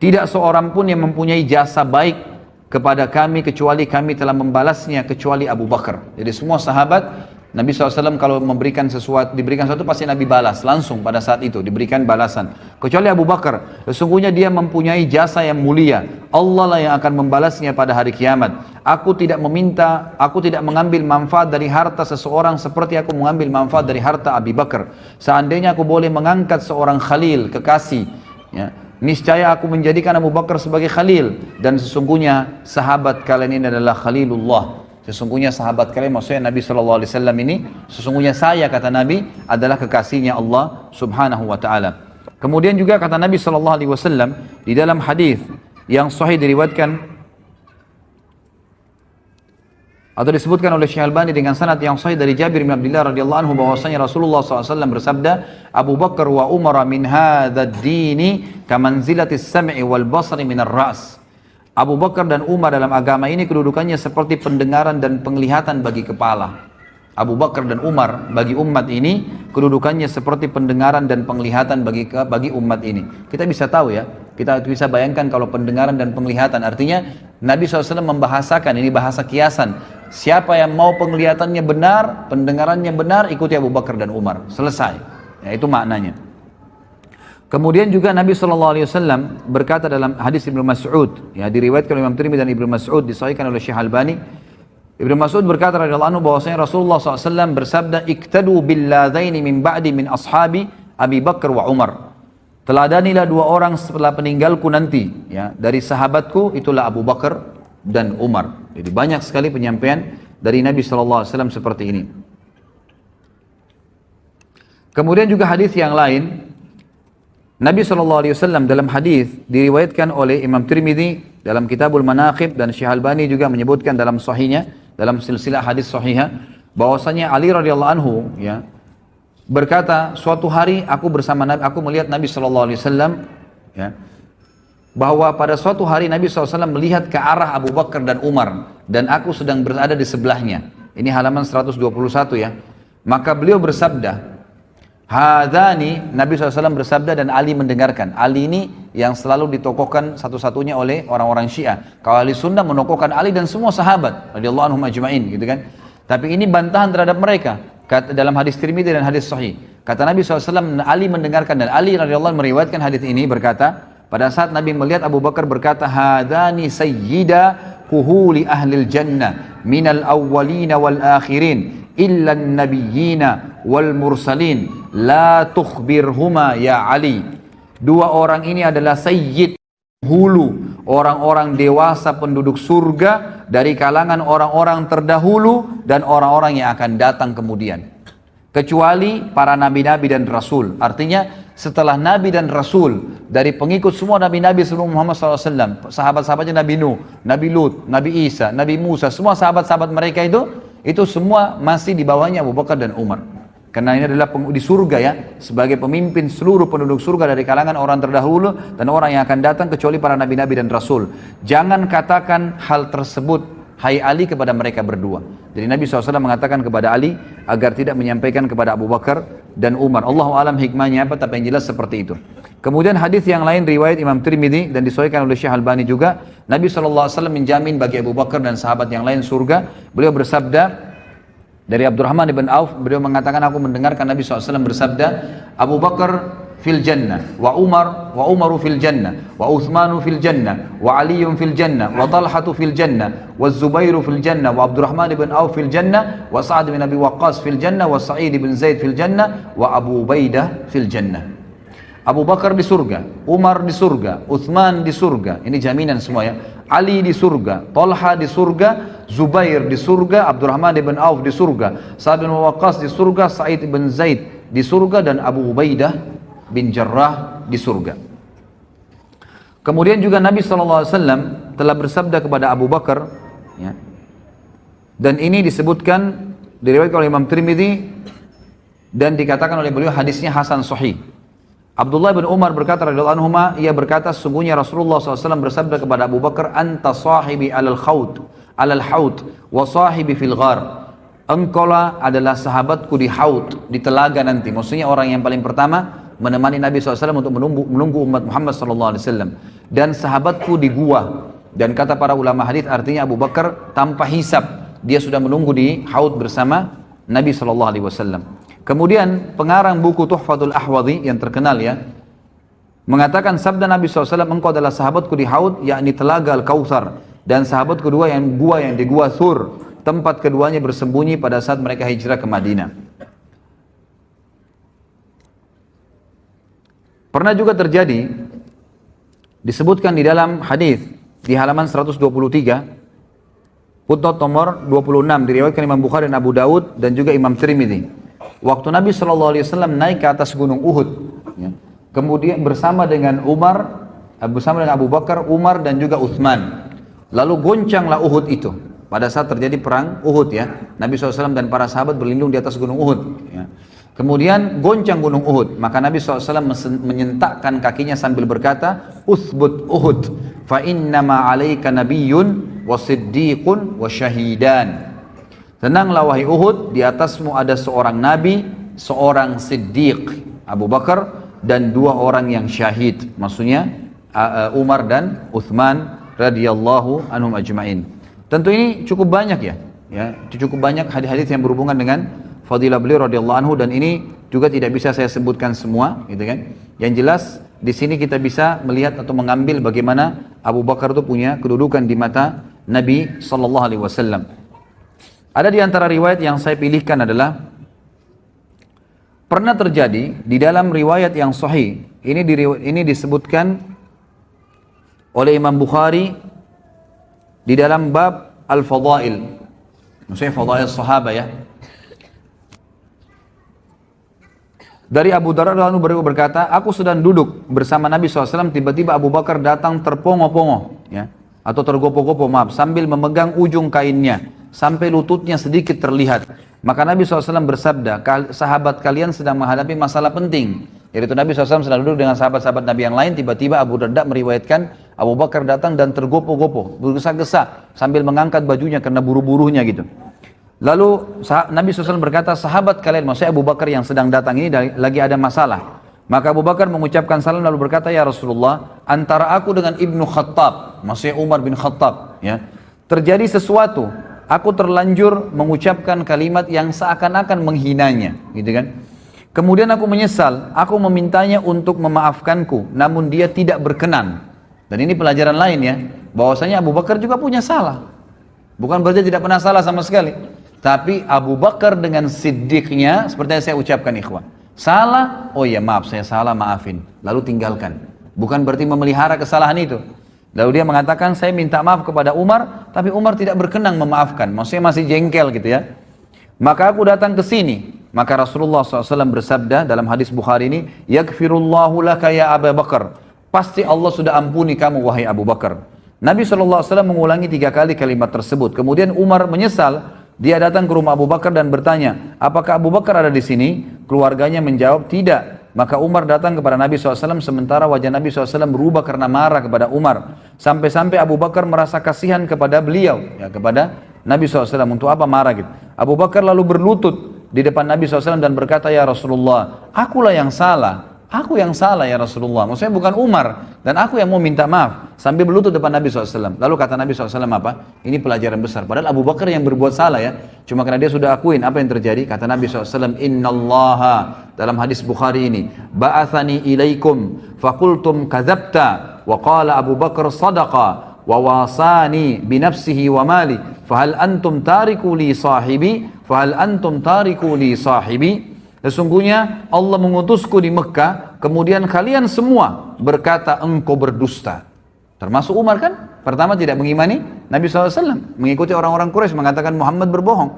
Tidak seorang pun yang mempunyai jasa baik kepada kami kecuali kami telah membalasnya kecuali Abu Bakar. Jadi semua sahabat Nabi SAW kalau memberikan sesuatu, diberikan sesuatu pasti Nabi balas langsung pada saat itu, diberikan balasan. Kecuali Abu Bakar, sesungguhnya dia mempunyai jasa yang mulia. Allah lah yang akan membalasnya pada hari kiamat. Aku tidak mengambil manfaat dari harta seseorang seperti aku mengambil manfaat dari harta Abu Bakar. Seandainya aku boleh mengangkat seorang khalil, kekasih, ya, niscaya aku menjadikan Abu Bakar sebagai khalil. Dan sesungguhnya sahabat kalian ini adalah khalilullah. Sesungguhnya sahabat kalian, maksudnya Nabi SAW ini, sesungguhnya saya, kata Nabi, adalah kekasihnya Allah Subhanahu wa ta'ala. Kemudian juga kata Nabi SAW di dalam hadis yang sahih diriwayatkan atau disebutkan oleh Syekh Albani dengan sanad yang sahih dari Jabir bin Abdullah radhiyallahu anhu bahwasanya Rasulullah SAW bersabda, Abu Bakar wa Umar min hadzal dini kamanzilatis sam'i wal basari minar ra's. Abu Bakar dan Umar dalam agama ini kedudukannya seperti pendengaran dan penglihatan bagi kepala. Abu Bakar dan Umar bagi umat ini kedudukannya seperti pendengaran dan penglihatan bagi umat ini. Kita bisa tahu ya, kita bisa bayangkan kalau pendengaran dan penglihatan, artinya Nabi SAW membahasakan, ini bahasa kiasan. Siapa yang mau penglihatannya benar, pendengarannya benar, ikuti Abu Bakar dan Umar. Selesai. Ya, itu maknanya. Kemudian juga Nabi SAW berkata dalam hadis Ibnu Mas'ud, ya, diriwayatkan oleh Imam Tirmidzi dan Ibnu Mas'ud, disahihkan oleh Syekh Albani. Ibnu Mas'ud berkata radhiyallahu anhu bahwasanya Rasulullah SAW bersabda, iktadu billadaini min ba'di min ashabi Abi Bakar wa Umar. Teladanilah dua orang setelah peninggalku nanti, ya, dari sahabatku, itulah Abu Bakar dan Umar. Jadi banyak sekali penyampaian dari Nabi SAW seperti ini. Kemudian juga hadis yang lain, Nabi SAW dalam hadis diriwayatkan oleh Imam Tirmidzi dalam Kitabul Manaqib dan Syekh Albani juga menyebutkan dalam sahihnya, dalam silsilah hadis sahihah, bahwasanya Ali radhiyallahu anhu, ya, berkata, suatu hari aku bersama Nabi, aku melihat Nabi SAW, ya, bahwa pada suatu hari Nabi SAW melihat ke arah Abu Bakar dan Umar dan aku sedang berada di sebelahnya. Ini halaman 121 ya. Maka beliau bersabda, hadani, Nabi SAW bersabda dan Ali mendengarkan. Ali ini yang selalu ditokohkan satu-satunya oleh orang-orang Syiah. Kalau ahli sunnah menokohkan Ali dan semua sahabat radhiyallahu anhum ajma'in, gitu kan. Tapi ini bantahan terhadap mereka. Dalam hadis Tirmidzi dan hadis Sahih, kata Nabi SAW, Ali mendengarkan, dan Ali radhiyallahu anhu meriwayatkan hadis ini, berkata, pada saat Nabi melihat Abu Bakar berkata, hadani sayyida kuhuli ahlil jannah minal awwalina wal akhirin illa nabiyyina wal mursalin la tukhbirhuma ya Ali. Dua orang ini adalah sayyid, hulu, orang-orang dewasa penduduk surga dari kalangan orang-orang terdahulu dan orang-orang yang akan datang kemudian, kecuali para nabi-nabi dan rasul. Artinya setelah nabi dan rasul, dari pengikut semua nabi-nabi sebelum Muhammad SAW, sahabat-sahabatnya Nabi Nuh, Nabi Lut, Nabi Isa, Nabi Musa, semua sahabat-sahabat mereka itu semua masih di bawahnya Abu Bakar dan Umar. Karena ini adalah di surga, ya, sebagai pemimpin seluruh penduduk surga dari kalangan orang terdahulu dan orang yang akan datang, kecuali para nabi-nabi dan rasul. Jangan katakan hal tersebut, hai Ali, kepada mereka berdua. Jadi Nabi SAW mengatakan kepada Ali agar tidak menyampaikan kepada Abu Bakar dan Umar. Allahu alam hikmahnya apa, tapi yang jelas seperti itu. Kemudian hadis yang lain riwayat Imam Tirmidzi dan disahihkan oleh Syekh Albani juga, Nabi SAW menjamin bagi Abu Bakar dan sahabat yang lain surga. Beliau bersabda, dari Abdurrahman ibn Auf, beliau mengatakan, aku mendengarkan Nabi SAW bersabda, Abu Bakar fil jannah, wa Umaru fil jannah, wa Uthmanu fil jannah, wa Aliyun fil jannah, wa Talhatu fil jannah, wa Zubairu fil jannah, wa Abdurrahman ibn Auf fil jannah, wa Sa'ad bin Abi Waqqas fil jannah, wa Sa'id bin Zaid fil jannah, wa Abu Ubaidah fil jannah. Abu Bakar di surga, Umar di surga, Uthman di surga, ini jaminan semua, ya. Ali di surga, Talha di surga, Zubair di surga, Abdurrahman ibn Auf di surga, Sa'ad bin Waqqas di surga, Sa'id bin Zaid di surga, dan Abu Ubaidah bin Jarrah di surga. Kemudian juga Nabi SAW telah bersabda kepada Abu Bakar, ya, dan ini disebutkan, diriwayatkan oleh Imam Tirmidzi dan dikatakan oleh beliau hadisnya hasan sahih. Abdullah bin Umar berkata radhiyallahu anhuma, ia berkata, sungguhnya Rasulullah SAW bersabda kepada Abu Bakar, anta sahibi alal haud wa sahibi fil ghar. Engkaulah adalah sahabatku di haud, di telaga nanti. Maksudnya orang yang paling pertama menemani Nabi SAW untuk menunggu umat Muhammad SAW, dan sahabatku di gua. Dan kata para ulama hadis, artinya Abu Bakar tanpa hisab, dia sudah menunggu di haud bersama Nabi SAW. Kemudian pengarang buku Tuhfatul Ahwadhi yang terkenal ya, mengatakan sabda Nabi SAW, engkau adalah sahabatku di Haud, yakni telaga Al-Kautsar, dan sahabat kedua yang di gua Thur, tempat keduanya bersembunyi pada saat mereka hijrah ke Madinah. Pernah juga terjadi, disebutkan di dalam hadis di halaman 123, footnote nomor 26, diriwayatkan Imam Bukhari dan Abu Daud dan juga Imam Tirmidzi. Waktu Nabi SAW naik ke atas gunung Uhud, ya, kemudian bersama dengan Abu Bakar, Umar dan juga Uthman. Lalu goncanglah Uhud itu. Pada saat terjadi perang Uhud ya, Nabi SAW dan para sahabat berlindung di atas gunung Uhud. Ya. Kemudian goncang gunung Uhud, maka Nabi SAW menyentakkan kakinya sambil berkata, Uthbut Uhud, fa innama alaika nabiyyun wa siddiqun wa syahidan. Tenanglah wahai Uhud, di atasmu ada seorang nabi, seorang siddiq, Abu Bakar, dan dua orang yang syahid. Maksudnya Umar dan Uthman radhiyallahu anhum ajma'in. Tentu ini cukup banyak ya, cukup banyak hadis-hadis yang berhubungan dengan fadilah beliau radhiyallahu anhu, dan ini juga tidak bisa saya sebutkan semua, gitu kan. Yang jelas di sini kita bisa melihat atau mengambil bagaimana Abu Bakar itu punya kedudukan di mata Nabi sallallahu alaihi wasallam. Ada di antara riwayat yang saya pilihkan adalah pernah terjadi di dalam riwayat yang sahih. Ini disebutkan oleh Imam Bukhari di dalam bab Al-Fadail. Maksudnya Fadail Sahabat ya. Dari Abu Darda radhiyallahu anhu berkata, aku sedang duduk bersama Nabi SAW, tiba-tiba Abu Bakar datang terpongo-pongo, ya, atau tergopo-gopo, sambil memegang ujung kainnya, sampai lututnya sedikit terlihat. Maka Nabi SAW bersabda, sahabat kalian sedang menghadapi masalah penting. Yaitu Nabi SAW sedang duduk dengan sahabat-sahabat Nabi yang lain, tiba-tiba Abu Darda meriwayatkan, Abu Bakar datang dan tergopo-gopo, bergesa-gesa, sambil mengangkat bajunya karena buru-burunya gitu. Lalu Nabi SAW berkata, sahabat kalian, maksudnya Abu Bakar yang sedang datang ini lagi ada masalah. Maka Abu Bakar mengucapkan salam lalu berkata, ya Rasulullah, antara aku dengan Ibnu Khattab, maksudnya Umar bin Khattab, ya, terjadi sesuatu. Aku terlanjur mengucapkan kalimat yang seakan-akan menghinanya, gitu kan. Kemudian aku menyesal, aku memintanya untuk memaafkanku, namun dia tidak berkenan. Dan ini pelajaran lain ya, bahwasanya Abu Bakar juga punya salah. Bukan berarti tidak pernah salah sama sekali. Tapi Abu Bakar dengan siddiqnya, seperti yang saya ucapkan ikhwan, salah, oh ya maaf saya salah, maafin, lalu tinggalkan. Bukan berarti memelihara kesalahan itu. Lalu dia mengatakan, saya minta maaf kepada Umar, tapi Umar tidak berkenan memaafkan, maksudnya masih jengkel gitu ya. Maka aku datang ke sini, maka Rasulullah SAW bersabda dalam hadis Bukhari ini, yaghfirullahu laka ya Abu Bakar, pasti Allah sudah ampuni kamu wahai Abu Bakar. Nabi SAW mengulangi 3 kali kalimat tersebut. Kemudian Umar menyesal. Dia datang ke rumah Abu Bakar dan bertanya, apakah Abu Bakar ada di sini? Keluarganya menjawab, tidak. Maka Umar datang kepada Nabi SAW, sementara wajah Nabi SAW berubah karena marah kepada Umar. Sampai-sampai Abu Bakar merasa kasihan kepada beliau, ya, kepada Nabi SAW. Untuk apa marah gitu? Abu Bakar lalu berlutut di depan Nabi SAW dan berkata, ya Rasulullah, akulah yang salah. Aku yang salah ya Rasulullah, maksudnya bukan Umar, dan aku yang mau minta maaf, sambil berlutut depan Nabi SAW. Lalu kata Nabi SAW apa? Ini pelajaran besar, padahal Abu Bakar yang berbuat salah ya, cuma karena dia sudah akuin apa yang terjadi. Kata Nabi SAW, innallaha, dalam hadis Bukhari ini, ba'athani ilaikum faqultum kadzabta wa qala Abu Bakar sadaqa wa wasani binafsihi wa mali fahal antum tariku li sahibi fahal antum tariku li sahibi. Sesungguhnya Allah mengutusku di Mekah, kemudian kalian semua berkata engkau berdusta. Termasuk Umar kan, pertama tidak mengimani Nabi SAW, mengikuti orang-orang Quraisy mengatakan Muhammad berbohong.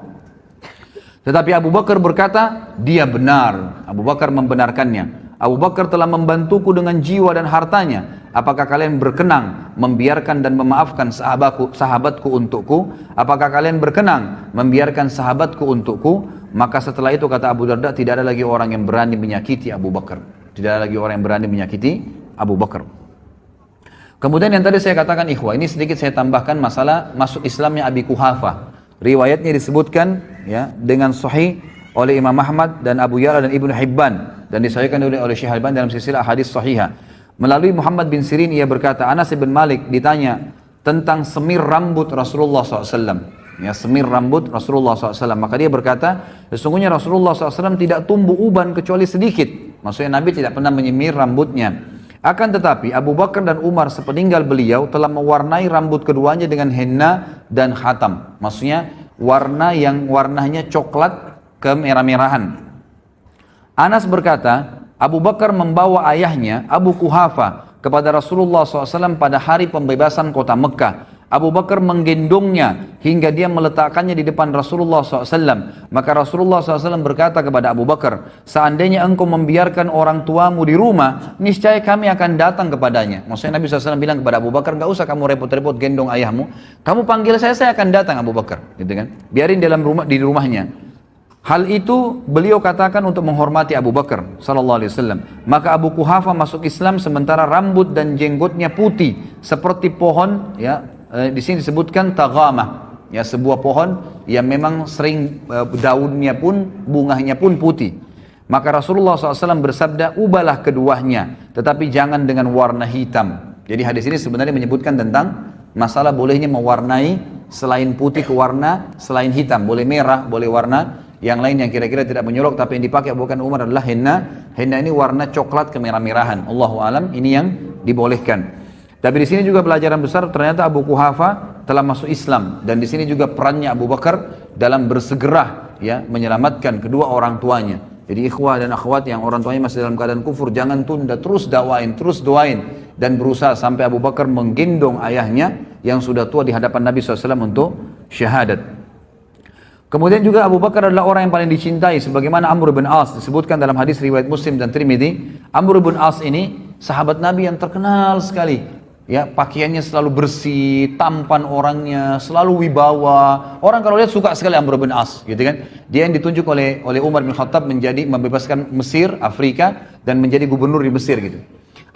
Tetapi Abu Bakar berkata, dia benar. Abu Bakar membenarkannya. Abu Bakar telah membantuku dengan jiwa dan hartanya. Apakah kalian berkenan membiarkan dan memaafkan sahabatku untukku? Apakah kalian berkenan membiarkan sahabatku untukku? Maka setelah itu kata Abu Darda, tidak ada lagi orang yang berani menyakiti Abu Bakar. Tidak ada lagi orang yang berani menyakiti Abu Bakar. Kemudian yang tadi saya katakan ikhwah, ini sedikit saya tambahkan masalah masuk Islamnya Abi Quhafah. Riwayatnya disebutkan ya dengan sahih oleh Imam Ahmad dan Abu Ya'la dan Ibnu Hibban, dan disahihkan oleh Syekh Al-Albani dalam silsilah hadis sahihah. Melalui Muhammad bin Sirin ia berkata, Anas bin Malik ditanya tentang semir rambut Rasulullah SAW. ya, semir rambut Rasulullah SAW. Maka dia berkata, sesungguhnya Rasulullah SAW tidak tumbuh uban kecuali sedikit. Maksudnya Nabi tidak pernah menyemir rambutnya. Akan tetapi Abu Bakar dan Umar sepeninggal beliau telah mewarnai rambut keduanya dengan henna dan khatam. Maksudnya warna yang warnanya coklat kemerah-merahan. Anas berkata, Abu Bakar membawa ayahnya Abu Kuhafa kepada Rasulullah SAW pada hari pembebasan kota Mekah. Abu Bakar menggendongnya hingga dia meletakkannya di depan Rasulullah SAW. Maka Rasulullah SAW berkata kepada Abu Bakar, seandainya engkau membiarkan orang tuamu di rumah, niscaya kami akan datang kepadanya. Maksudnya Nabi SAW bilang kepada Abu Bakar, gak usah kamu repot-repot gendong ayahmu, kamu panggil saya akan datang Abu Bakar, gitu kan? Biarin dalam rumah, di rumahnya. Hal itu beliau katakan untuk menghormati Abu Bakar sallallahu alaihi wasallam. Maka Abu Kuhafa masuk Islam sementara rambut dan jenggotnya putih seperti pohon, ya, di sini disebutkan taghamah, ya, sebuah pohon yang memang sering daunnya pun, bunganya pun putih. Maka Rasulullah SAW bersabda, ubahlah keduanya, tetapi jangan dengan warna hitam. Jadi hadis ini sebenarnya menyebutkan tentang masalah bolehnya mewarnai selain putih ke warna selain hitam. Boleh merah, boleh warna yang lain yang kira-kira tidak menyolok, tapi yang dipakai bukan Umar adalah henna. Henna ini warna coklat kemerah-merahan. Allahu alam, ini yang dibolehkan. Tapi di sini juga pelajaran besar, ternyata Abu Kuhafa telah masuk Islam, dan di sini juga perannya Abu Bakar dalam bersegera, ya, menyelamatkan kedua orang tuanya. Jadi ikhwah dan akhwat yang orang tuanya masih dalam keadaan kufur, jangan tunda, terus dakwain, terus doain, dan berusaha sampai Abu Bakar menggendong ayahnya yang sudah tua di hadapan Nabi SAW untuk syahadat. Kemudian juga Abu Bakar adalah orang yang paling dicintai, sebagaimana Amr bin As disebutkan dalam hadis riwayat Muslim dan Tirmidzi. Amr bin As ini sahabat Nabi yang terkenal sekali, ya, pakaiannya selalu bersih, tampan orangnya, selalu wibawa. Orang kalau lihat suka sekali Amr bin As, gitu kan? Dia yang ditunjuk oleh Umar bin Khattab menjadi membebaskan Mesir, Afrika, dan menjadi gubernur di Mesir, gitu.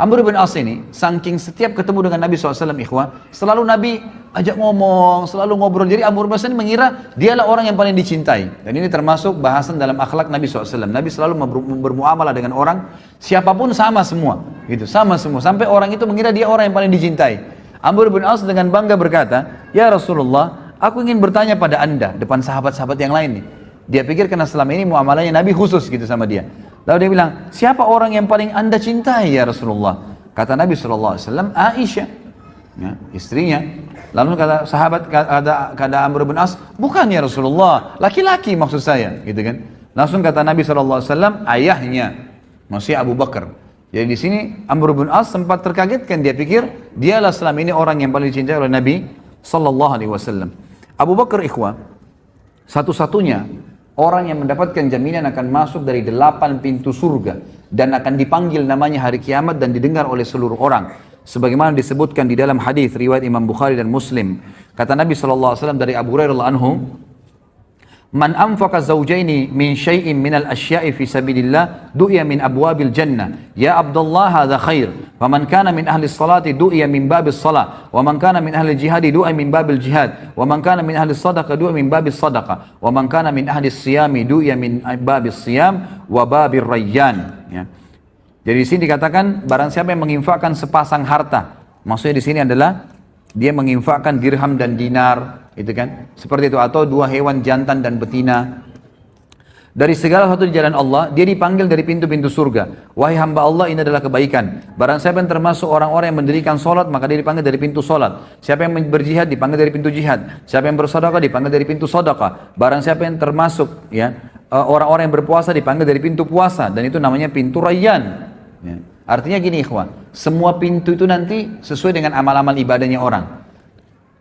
Amr bin As ini, saking setiap ketemu dengan Nabi SAW, ikhwah, selalu Nabi ajak ngomong, selalu ngobrol. Jadi Amr bin As ini mengira dialah orang yang paling dicintai. Dan ini termasuk bahasan dalam akhlak Nabi SAW. Nabi selalu bermuamalah dengan orang, siapapun sama semua, gitu, sama semua. Sampai orang itu mengira dia orang yang paling dicintai. Amr bin As dengan bangga berkata, ya Rasulullah, aku ingin bertanya pada anda, depan sahabat-sahabat yang lain nih. Dia pikir karena selama ini muamalahnya Nabi khusus gitu sama dia. Lalu dia bilang, siapa orang yang paling anda cintai ya Rasulullah? Kata Nabi SAW, Aisyah, ya, istrinya. Lalu kata sahabat, kata Amr bin As, bukan ya Rasulullah, laki-laki maksud saya, gitu kan? Langsung kata Nabi SAW, ayahnya, maksudnya Abu Bakar. Jadi di sini Amr bin As sempat terkagetkan, dia pikir dialah selama ini orang yang paling dicintai oleh Nabi SAW. Abu Bakar, ikhwah, satu-satunya orang yang mendapatkan jaminan akan masuk dari 8 pintu surga dan akan dipanggil namanya hari kiamat dan didengar oleh seluruh orang. Sebagaimana disebutkan di dalam hadis riwayat Imam Bukhari dan Muslim. Kata Nabi SAW dari Abu Hurairah anhu, man anfaqa zawjaini min syai'in minal asya'i fi sabilillah du'iya min abwabil jannah. Ya Abdullah hadha khair. Wa man kana min ahli salati du'iya min babis salah. Wa man kana min ahli jihadi du'iya min babil jihad. Wa man kana min ahli sadaqah du'iya min babis sadaqah. Wa man kana min ahli siyami du'iya min babis siyam wa babir rayyan. Ya. Jadi di sini dikatakan barang siapa yang menginfakkan sepasang harta. Maksudnya di sini adalah dia menginfakkan dirham dan dinar, itu kan, seperti itu, atau 2 hewan jantan dan betina dari segala sesuatu di jalan Allah, dia dipanggil dari pintu-pintu surga. Wahai hamba Allah, ini adalah kebaikan. Barang siapa yang termasuk orang-orang yang mendirikan solat, maka dia dipanggil dari pintu solat. Siapa yang berjihad dipanggil dari pintu jihad. Siapa yang bersedekah dipanggil dari pintu sedekah. Barang siapa yang termasuk, ya, orang-orang yang berpuasa dipanggil dari pintu puasa, dan itu namanya pintu rayyan, ya. Artinya gini ikhwan, semua pintu itu nanti sesuai dengan amal-amal ibadahnya orang.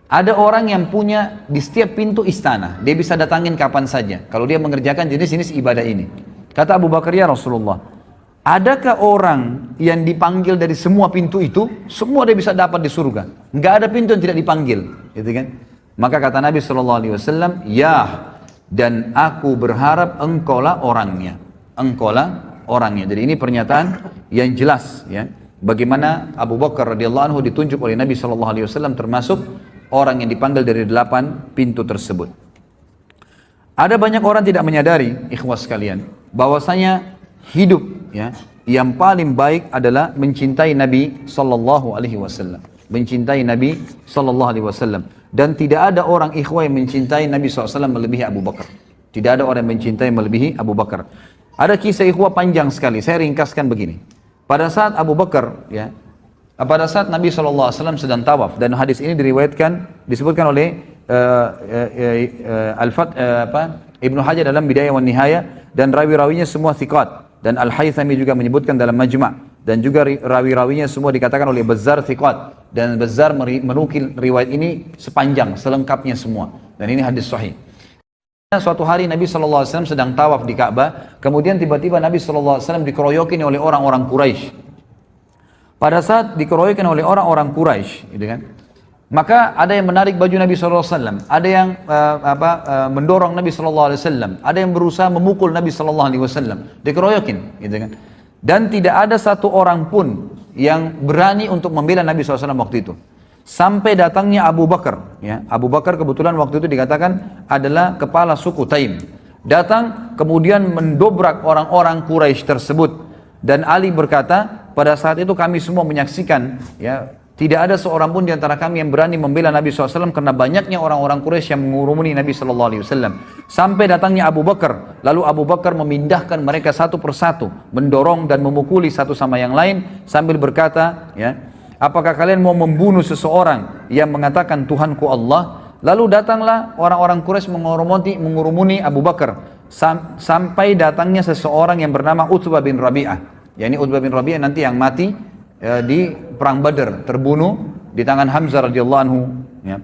Ada orang yang punya di setiap pintu istana, dia bisa datangin kapan saja kalau dia mengerjakan jenis-jenis ibadah ini. Kata Abu Bakar, ya Rasulullah, adakah orang yang dipanggil dari semua pintu itu, semua dia bisa dapat di surga? Enggak ada pintu yang tidak dipanggil, gitu kan? Maka kata Nabi SAW, ya, dan aku berharap engkaulah orangnya. Engkaulah orangnya. Jadi ini pernyataan yang jelas, ya, bagaimana Abu Bakar radhiyallahu anhu ditunjuk oleh Nabi SAW termasuk orang yang dipanggil dari 8 pintu tersebut. Ada banyak orang tidak menyadari, ikhwas sekalian, bahwasanya hidup, ya, yang paling baik adalah mencintai Nabi SAW. Mencintai Nabi SAW. Dan tidak ada orang ikhwah yang mencintai Nabi SAW melebihi Abu Bakar. Tidak ada orang yang mencintai melebihi Abu Bakar. Ada kisah ikhwah panjang sekali, saya ringkaskan begini. Pada saat Abu Bakar, ya, pada saat Nabi SAW sedang tawaf, dan hadis ini disebutkan oleh Ibnu Hajar dalam Bidayah wan Nihayah, dan rawi-rawinya semua thiqat, dan Al-Haythami juga menyebutkan dalam Majma', dan juga rawi-rawinya semua dikatakan oleh Bazzar thiqat, dan Bazzar menukil riwayat ini sepanjang, selengkapnya semua, dan ini hadis sahih. Suatu hari Nabi SAW sedang tawaf di Ka'bah, kemudian tiba-tiba Nabi SAW dikeroyokin oleh orang-orang Quraisy. Pada saat dikeroyokin oleh orang-orang Quraisy, gitu kan, maka ada yang menarik baju Nabi SAW, ada yang mendorong Nabi SAW, ada yang berusaha memukul Nabi SAW, dikeroyokin, gitu kan. Dan tidak ada satu orang pun yang berani untuk membela Nabi SAW waktu itu. Sampai datangnya Abu Bakar. Ya. Abu Bakar kebetulan waktu itu dikatakan adalah kepala suku Taim. Datang kemudian mendobrak orang-orang Quraisy tersebut. Dan Ali berkata, pada saat itu kami semua menyaksikan, ya, tidak ada seorang pun di antara kami yang berani membela Nabi SAW karena banyaknya orang-orang Quraisy yang mengurumuni Nabi SAW. Sampai datangnya Abu Bakar, lalu Abu Bakar memindahkan mereka satu persatu, mendorong dan memukuli satu sama yang lain sambil berkata, ya, apakah kalian mau membunuh seseorang yang mengatakan Tuhanku Allah? Lalu datanglah orang-orang Quraisy mengurumuni Abu Bakar sampai datangnya seseorang yang bernama Utbah bin Rabi'ah. Yani Utbah bin Rabi'ah nanti yang mati di perang Badar, terbunuh di tangan Hamzah radhiyallahu anhu, ya.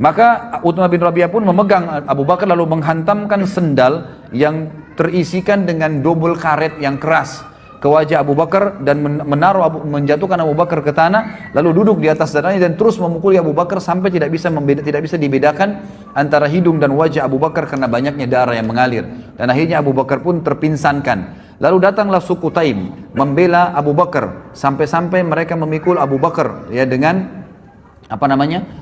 Maka Utbah bin Rabi'ah pun memegang Abu Bakar lalu menghantamkan sendal yang terisikan dengan dobel karet yang keras ke wajah Abu Bakar dan menjatuhkan Abu Bakar ke tanah, lalu duduk di atas dadanya dan terus memukuli Abu Bakar sampai tidak bisa dibedakan antara hidung dan wajah Abu Bakar karena banyaknya darah yang mengalir, dan akhirnya Abu Bakar pun terpinsankan. Lalu datanglah suku Taim membela Abu Bakar sampai-sampai mereka memikul Abu Bakar, ya, dengan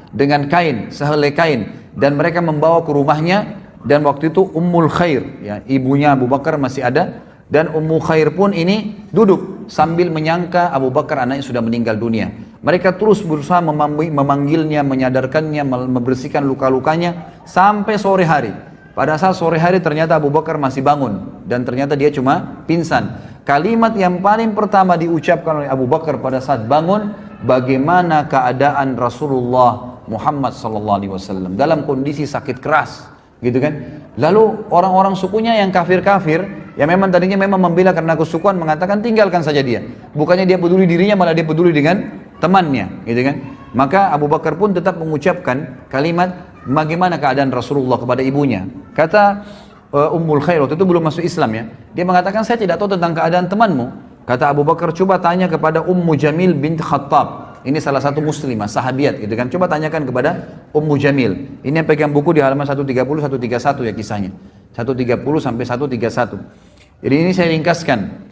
dengan kain, sehelai kain, dan mereka membawa ke rumahnya. Dan waktu itu Ummul Khair, ya, ibunya Abu Bakar masih ada, dan Ummu Khair pun ini duduk sambil menyangka Abu Bakar anaknya sudah meninggal dunia. Mereka terus berusaha memanggilnya, menyadarkannya, membersihkan luka-lukanya sampai sore hari. Pada saat sore hari ternyata Abu Bakar masih bangun dan ternyata dia cuma pingsan. Kalimat yang paling pertama diucapkan oleh Abu Bakar pada saat bangun, bagaimana keadaan Rasulullah Muhammad SAW dalam kondisi sakit keras, gitu kan. Lalu orang-orang sukunya yang kafir-kafir, yang memang tadinya memang membela karena kesukuan, mengatakan tinggalkan saja dia. Bukannya dia peduli dirinya, malah dia peduli dengan temannya, gitu kan. Maka Abu Bakar pun tetap mengucapkan kalimat, bagaimana keadaan Rasulullah kepada ibunya. Kata Ummul Khair, waktu itu belum masuk Islam, ya. Dia mengatakan, saya tidak tahu tentang keadaan temanmu. Kata Abu Bakar, coba tanya kepada Ummu Jamil bint Khattab. Ini salah satu muslimah, sahabiat, gitu kan. Coba tanyakan kepada Ummu Jamil. Ini yang pegang buku di halaman 130, 131 ya kisahnya. 130 sampai 131. Jadi ini saya ringkaskan.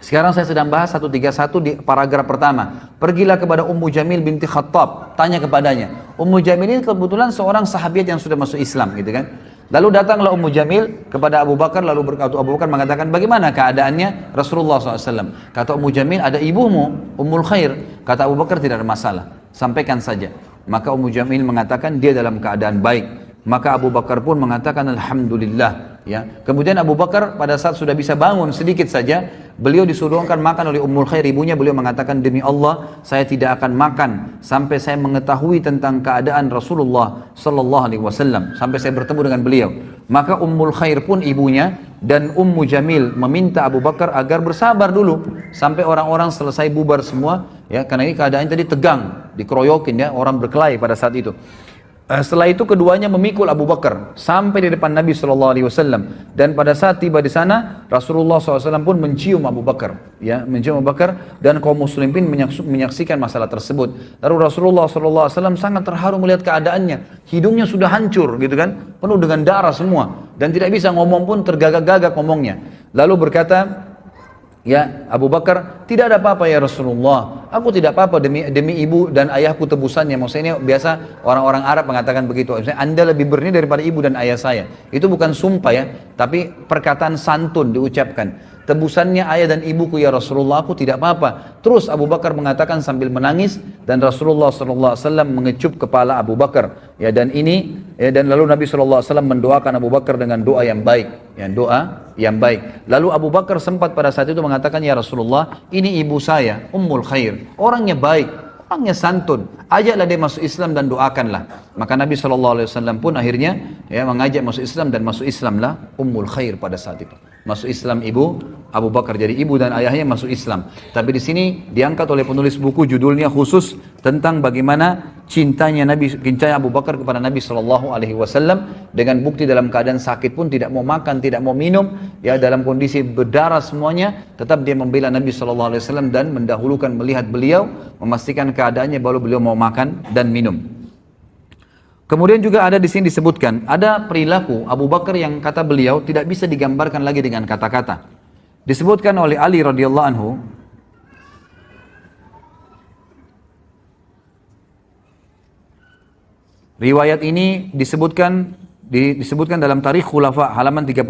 Sekarang saya sedang bahas 131 di paragraf pertama. Pergilah kepada Ummu Jamil binti Khattab, tanya kepadanya. Ummu Jamil ini kebetulan seorang sahabiat yang sudah masuk Islam, gitu kan. Lalu datanglah Ummu Jamil kepada Abu Bakar, lalu berkata, Abu Bakar mengatakan, bagaimana keadaannya Rasulullah SAW? Kata Ummu Jamil, ada ibumu, Ummul Khair. Kata Abu Bakar, tidak ada masalah, sampaikan saja. Maka Ummu Jamil mengatakan, dia dalam keadaan baik. Maka Abu Bakar pun mengatakan, Alhamdulillah. Ya. Kemudian Abu Bakar pada saat sudah bisa bangun sedikit saja, beliau disuruhkan makan oleh Ummul Khair, ibunya. Beliau mengatakan, demi Allah saya tidak akan makan sampai saya mengetahui tentang keadaan Rasulullah Sallallahu Alaihi Wasallam, sampai saya bertemu dengan beliau. Maka Ummul Khair pun ibunya dan Ummu Jamil meminta Abu Bakar agar bersabar dulu sampai orang-orang selesai bubar semua, ya, karena ini keadaan tadi tegang, dikeroyokin, ya, orang berkelahi pada saat itu. Setelah itu keduanya memikul Abu Bakar sampai di depan Nabi SAW, dan pada saat tiba di sana Rasulullah SAW pun mencium Abu Bakar, ya, mencium Abu Bakar, dan kaum muslimin menyaksikan masalah tersebut. Lalu Rasulullah SAW sangat terharu melihat keadaannya, hidungnya sudah hancur, gitu kan, penuh dengan darah semua, dan tidak bisa ngomong pun, tergagak-gagak ngomongnya. Lalu berkata, ya Abu Bakar, tidak ada apa-apa ya Rasulullah, aku tidak apa-apa demi ibu dan ayahku tebusannya. Maksudnya biasa orang-orang Arab mengatakan begitu, misalnya, Anda lebih berani daripada ibu dan ayah saya. Itu bukan sumpah, ya, tapi perkataan santun diucapkan. tebusannya ayah dan ibuku ya Rasulullah, aku tidak apa-apa. Terus Abu Bakar mengatakan sambil menangis, dan Rasulullah SAW mengecup kepala Abu Bakar. Ya, dan lalu Nabi SAW mendoakan Abu Bakar dengan doa yang baik, ya, doa yang baik. Lalu Abu Bakar sempat pada saat itu mengatakan, ya Rasulullah, ini ibu saya, Ummul Khair, orangnya baik, orangnya santun, ajaklah dia masuk Islam dan doakanlah. Maka Nabi SAW pun akhirnya mengajak masuk Islam, dan masuk Islamlah Ummul Khair pada saat itu. Masuk Islam ibu Abu Bakar, jadi ibu dan ayahnya masuk Islam. Tapi di sini diangkat oleh penulis buku, judulnya khusus tentang bagaimana cintanya Abu Bakar kepada Nabi SAW, dengan bukti dalam keadaan sakit pun tidak mau makan, tidak mau minum, ya, dalam kondisi berdarah semuanya, tetap dia membela Nabi SAW dan mendahulukan melihat beliau, memastikan keadaannya baru beliau mau makan dan minum. Kemudian juga ada di sini disebutkan, ada perilaku Abu Bakar yang kata beliau tidak bisa digambarkan lagi dengan kata-kata. Disebutkan oleh Ali radhiyallahu anhu, riwayat ini disebutkan dalam Tarikh Khulafa halaman 37.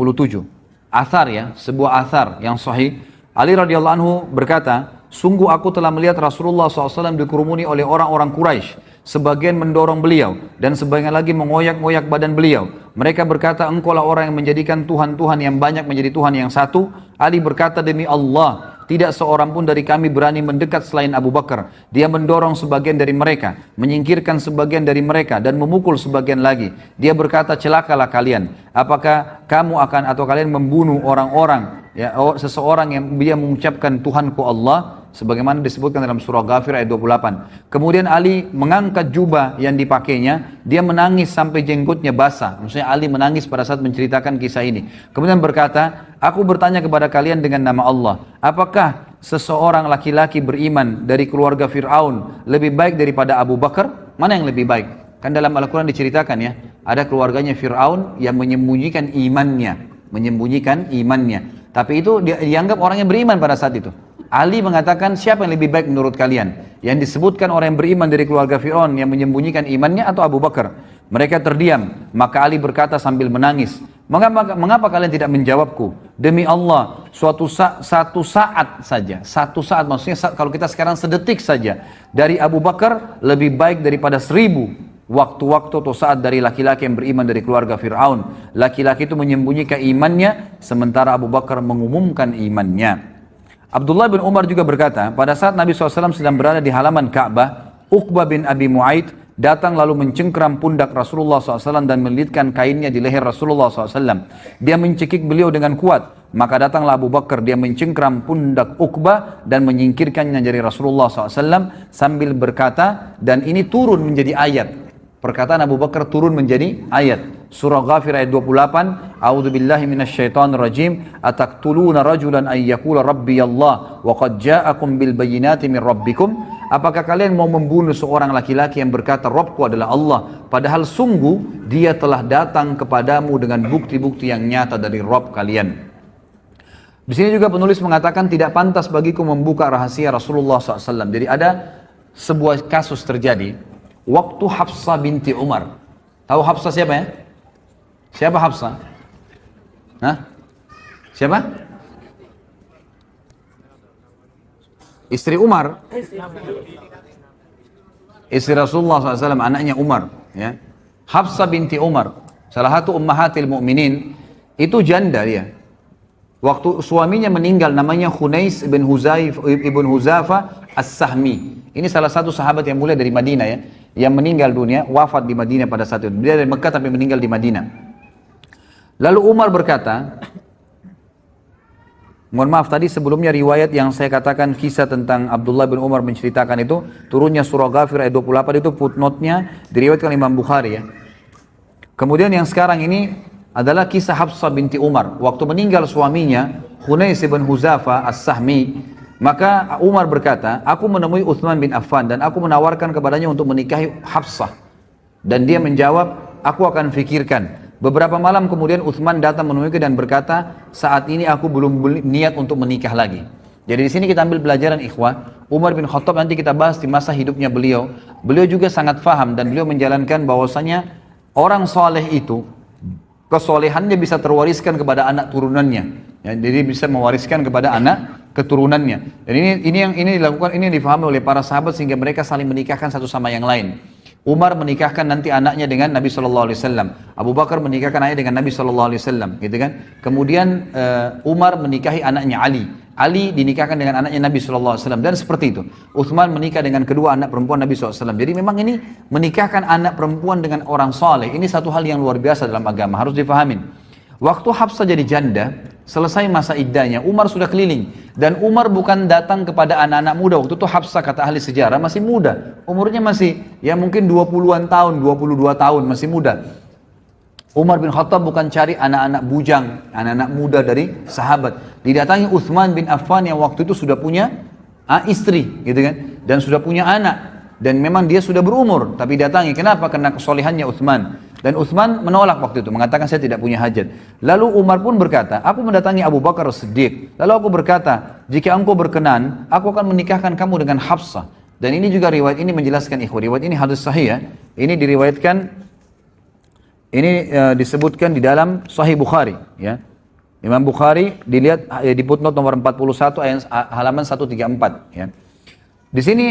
Athar, ya, sebuah athar yang sahih. Ali radhiyallahu anhu berkata, sungguh aku telah melihat Rasulullah SAW dikerumuni oleh orang-orang Quraisy. Sebagian mendorong beliau dan sebagian lagi mengoyak-ngoyak badan beliau. Mereka berkata, engkaulah orang yang menjadikan Tuhan-Tuhan yang banyak menjadi Tuhan yang satu. Ali berkata, demi Allah, tidak seorang pun dari kami berani mendekat selain Abu Bakar. Dia mendorong sebagian dari mereka, menyingkirkan sebagian dari mereka, dan memukul sebagian lagi. Dia berkata, celakalah kalian. Apakah kamu akan atau kalian membunuh orang-orang, ya, seseorang yang dia mengucapkan Tuhanku Allah, sebagaimana disebutkan dalam surah Ghafir ayat 28. Kemudian Ali mengangkat jubah yang dipakainya, dia menangis sampai jenggotnya basah. Maksudnya Ali menangis pada saat menceritakan kisah ini. Kemudian berkata, aku bertanya kepada kalian dengan nama Allah, apakah seseorang laki-laki beriman dari keluarga Fir'aun lebih baik daripada Abu Bakar? Mana yang lebih baik? Kan dalam Al-Quran diceritakan, ya, ada keluarganya Fir'aun yang menyembunyikan imannya. Tapi itu dianggap orang yang beriman pada saat itu. Ali mengatakan, siapa yang lebih baik menurut kalian? Yang disebutkan orang yang beriman dari keluarga Fir'aun yang menyembunyikan imannya atau Abu Bakar? Mereka terdiam. Maka Ali berkata sambil menangis, mengapa kalian tidak menjawabku? Demi Allah, satu saat saja, maksudnya kalau kita sekarang sedetik saja, dari Abu Bakar lebih baik daripada 1000 waktu-waktu atau saat dari laki-laki yang beriman dari keluarga Fir'aun. Laki-laki itu menyembunyikan imannya, sementara Abu Bakar mengumumkan imannya. Abdullah bin Umar juga berkata, pada saat Nabi SAW sedang berada di halaman Ka'bah, Uqbah bin Abi Mu'aid datang lalu mencengkram pundak Rasulullah SAW dan melilitkan kainnya di leher Rasulullah SAW. Dia mencekik beliau dengan kuat. Maka datanglah Abu Bakar, dia mencengkram pundak Uqbah dan menyingkirkannya dari Rasulullah SAW sambil berkata, dan ini turun menjadi ayat. Perkataan Abu Bakar turun menjadi ayat. Surah Ghafir ayat 28, A'udzu billahi minasyaitonir rajim, ataqtuluna rajulan ay yaqula rabbi Allah wa qad ja'akum bil bayyinati min rabbikum. Apakah kalian mau membunuh seorang laki-laki yang berkata Rabbku adalah Allah, padahal sungguh dia telah datang kepadamu dengan bukti-bukti yang nyata dari Rabb kalian. Di sini juga penulis mengatakan tidak pantas bagiku membuka rahasia Rasulullah SAW. Jadi ada sebuah kasus terjadi waktu Hafsah binti Umar. Tahu Hafsah siapa, ya? Siapa Hafsah? Hah? Siapa? Istri Umar. Istri Rasulullah SAW, anaknya Umar. Ya. Hafsah binti Umar, salah satu ummahatil mu'minin, itu janda dia. Waktu suaminya meninggal, namanya Khunais ibn Huzafa As-Sahmi. Ini salah satu sahabat yang mulia dari Madinah, ya, yang meninggal dunia, wafat di Madinah pada saat itu. Dia dari Mekah tapi meninggal di Madinah. Lalu Umar berkata, mohon maaf tadi sebelumnya riwayat yang saya katakan kisah tentang Abdullah bin Umar menceritakan itu, turunnya surah Ghafir ayat 28 itu footnote-nya diriwayatkan Imam Bukhari, ya. Kemudian yang sekarang ini adalah kisah Hafsah binti Umar. Waktu meninggal suaminya, Khunais bin Huzafa As-Sahmi, maka Umar berkata, aku menemui Uthman bin Affan dan aku menawarkan kepadanya untuk menikahi Hafsah. Dan dia menjawab, aku akan fikirkan. Beberapa malam kemudian Uthman datang menemuiku dan berkata, saat ini aku belum niat untuk menikah lagi. Jadi di sini kita ambil pelajaran, ikhwah. Umar bin Khattab nanti kita bahas di masa hidupnya beliau. Beliau juga sangat faham dan beliau menjalankan bahwasanya orang soleh itu kesolehannya bisa terwariskan kepada anak turunannya. Ya, jadi bisa mewariskan kepada anak keturunannya. Dan ini dilakukan, ini difahami oleh para sahabat sehingga mereka saling menikahkan satu sama yang lain. Umar menikahkan nanti anaknya dengan Nabi Shallallahu Alaihi Wasallam. Abu Bakar menikahkan anaknya dengan Nabi Shallallahu Alaihi Wasallam, gitu kan? Kemudian Umar menikahi anaknya Ali. Ali dinikahkan dengan anaknya Nabi Shallallahu Alaihi Wasallam dan seperti itu. Uthman menikah dengan kedua anak perempuan Nabi SAW. Jadi memang ini menikahkan anak perempuan dengan orang soleh. Ini satu hal yang luar biasa dalam agama, harus difahamin. Waktu Hafsah jadi janda, selesai masa iddahnya, Umar sudah keliling. Dan Umar bukan datang kepada anak-anak muda. Waktu itu Hafsah, kata ahli sejarah, masih muda. Umurnya masih, ya mungkin 20-an tahun, 22 tahun, masih muda. Umar bin Khattab bukan cari anak-anak bujang, anak-anak muda dari sahabat. Didatangi Uthman bin Affan yang waktu itu sudah punya istri, gitu kan. Dan sudah punya anak. Dan memang dia sudah berumur, tapi datangi. Kenapa? Karena kesolehannya Uthman. Dan Uthman menolak waktu itu, mengatakan saya tidak punya hajat. Lalu Umar pun berkata, aku mendatangi Abu Bakar As-Siddiq. Lalu aku berkata, jika engkau berkenan, aku akan menikahkan kamu dengan Hafsah. Dan ini juga riwayat ini menjelaskan ikhwan. Riwayat ini hadis sahih ya. Ini diriwayatkan, disebutkan di dalam Sahih Bukhari. Ya. Imam Bukhari dilihat di footnote nomor 41 ayat halaman 134. Ya. Di sini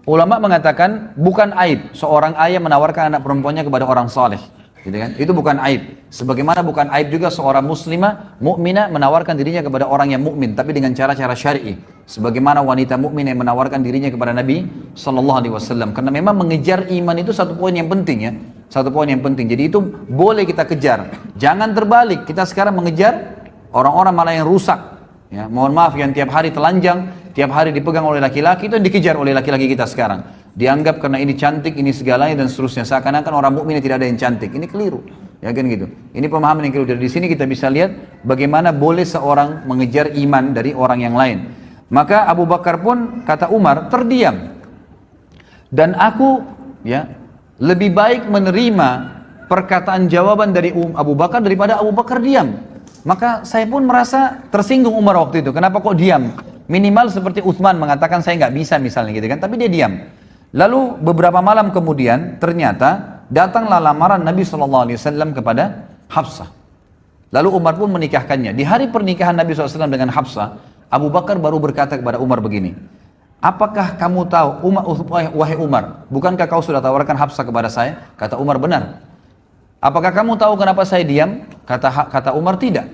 ulama mengatakan bukan aib seorang ayah menawarkan anak perempuannya kepada orang saleh, gitu kan? Itu bukan aib. Sebagaimana bukan aib juga seorang muslimah, mukminah menawarkan dirinya kepada orang yang mukmin, tapi dengan cara-cara syar'i. Sebagaimana wanita mukmin yang menawarkan dirinya kepada Nabi Sallallahu Alaihi Wasallam. Karena memang mengejar iman itu satu poin yang penting ya, satu poin yang penting. Jadi itu boleh kita kejar. Jangan terbalik. Kita sekarang mengejar orang-orang malah yang rusak. Ya, mohon maaf yang tiap hari telanjang, tiap hari dipegang oleh laki-laki, itu dikejar oleh laki-laki kita sekarang. Dianggap karena ini cantik, ini segalanya dan seterusnya. Seakan-akan orang mukmin tidak ada yang cantik. Ini keliru. Ya kan gitu. Ini pemahaman yang keliru. Dari sini kita bisa lihat bagaimana boleh seorang mengejar iman dari orang yang lain. Maka Abu Bakar pun, kata Umar, terdiam. Dan aku ya lebih baik menerima perkataan jawaban dari Abu Bakar daripada Abu Bakar diam. Maka saya pun merasa tersinggung Umar waktu itu. Kenapa kok diam? Minimal seperti Uthman mengatakan saya nggak bisa misalnya gitu kan. Tapi dia diam. Lalu beberapa malam kemudian ternyata datanglah lamaran Nabi SAW kepada Hafsah. Lalu Umar pun menikahkannya. Di hari pernikahan Nabi SAW dengan Hafsah, Abu Bakar baru berkata kepada Umar begini. Apakah kamu tahu, wahai Umar, bukankah kau sudah tawarkan Hafsah kepada saya? Kata Umar, benar. Apakah kamu tahu kenapa saya diam? Kata Umar, tidak.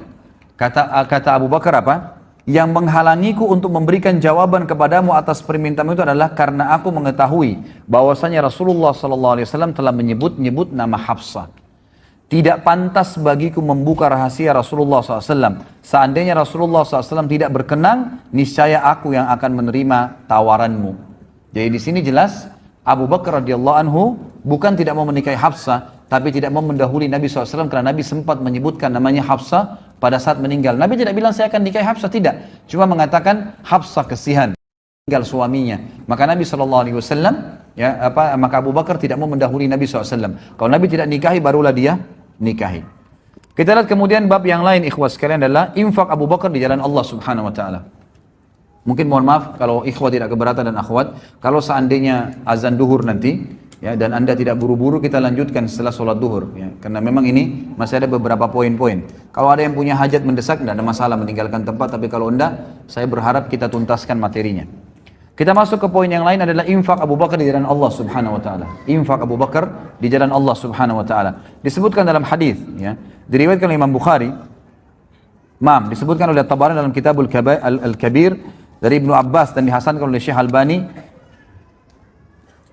Kata Abu Bakar apa? Yang menghalangiku untuk memberikan jawaban kepadamu atas permintaanmu itu adalah karena aku mengetahui bahwasanya Rasulullah SAW telah menyebut nama Hafsah. Tidak pantas bagiku membuka rahasia Rasulullah SAW. Seandainya Rasulullah SAW tidak berkenan, niscaya aku yang akan menerima tawaranmu. Jadi di sini jelas Abu Bakar radhiyallahu anhu bukan tidak mau menikahi Hafsah, tapi tidak mau mendahului Nabi SAW karena Nabi sempat menyebutkan namanya Hafsah pada saat meninggal. Nabi tidak bilang saya akan nikahi Hafsah, tidak. Cuma mengatakan Hafsah kesihan, meninggal suaminya. Maka Nabi SAW, maka Abu Bakar tidak mau mendahului Nabi SAW. Kalau Nabi tidak nikahi, barulah dia nikahi. Kita lihat kemudian bab yang lain ikhwah sekalian adalah infak Abu Bakar di jalan Allah Subhanahu Wa Taala. Mungkin mohon maaf kalau ikhwah tidak keberatan dan akhwat, kalau seandainya azan duhur nanti, ya, dan anda tidak buru-buru, kita lanjutkan setelah sholat duhur, ya, karena memang ini masih ada beberapa poin-poin. Kalau ada yang punya hajat mendesak, tidak ada masalah meninggalkan tempat, tapi kalau enggak, saya berharap kita tuntaskan materinya. Kita masuk ke poin yang lain adalah infak Abu Bakar di jalan Allah Subhanahu Wa Taala. Infak Abu Bakar di jalan Allah Subhanahu Wa Taala disebutkan dalam hadis, ya, diriwayatkan oleh Imam Bukhari, disebutkan oleh Tabarani dalam Kitabul Al-Kabir dari Ibnu Abbas dan dihasankan oleh Syekh Albani.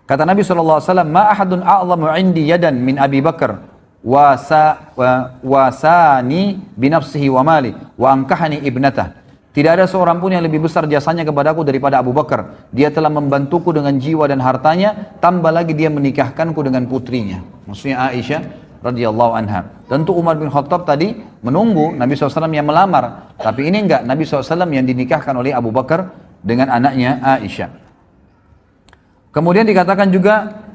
Kata Nabi SAW, ma ahadun a'lamu indi yadan min Abi Bakar wasani binafsihi wa mali wa angkahani ibnatah. Tidak ada seorang pun yang lebih besar jasanya kepadaku daripada Abu Bakar. Dia telah membantuku dengan jiwa dan hartanya, tambah lagi dia menikahkanku dengan putrinya. Maksudnya Aisyah radhiyallahu anha. Tentu Umar bin Khattab tadi menunggu Nabi SAW yang melamar. Tapi ini enggak, Nabi SAW yang dinikahkan oleh Abu Bakar dengan anaknya Aisyah. Kemudian dikatakan juga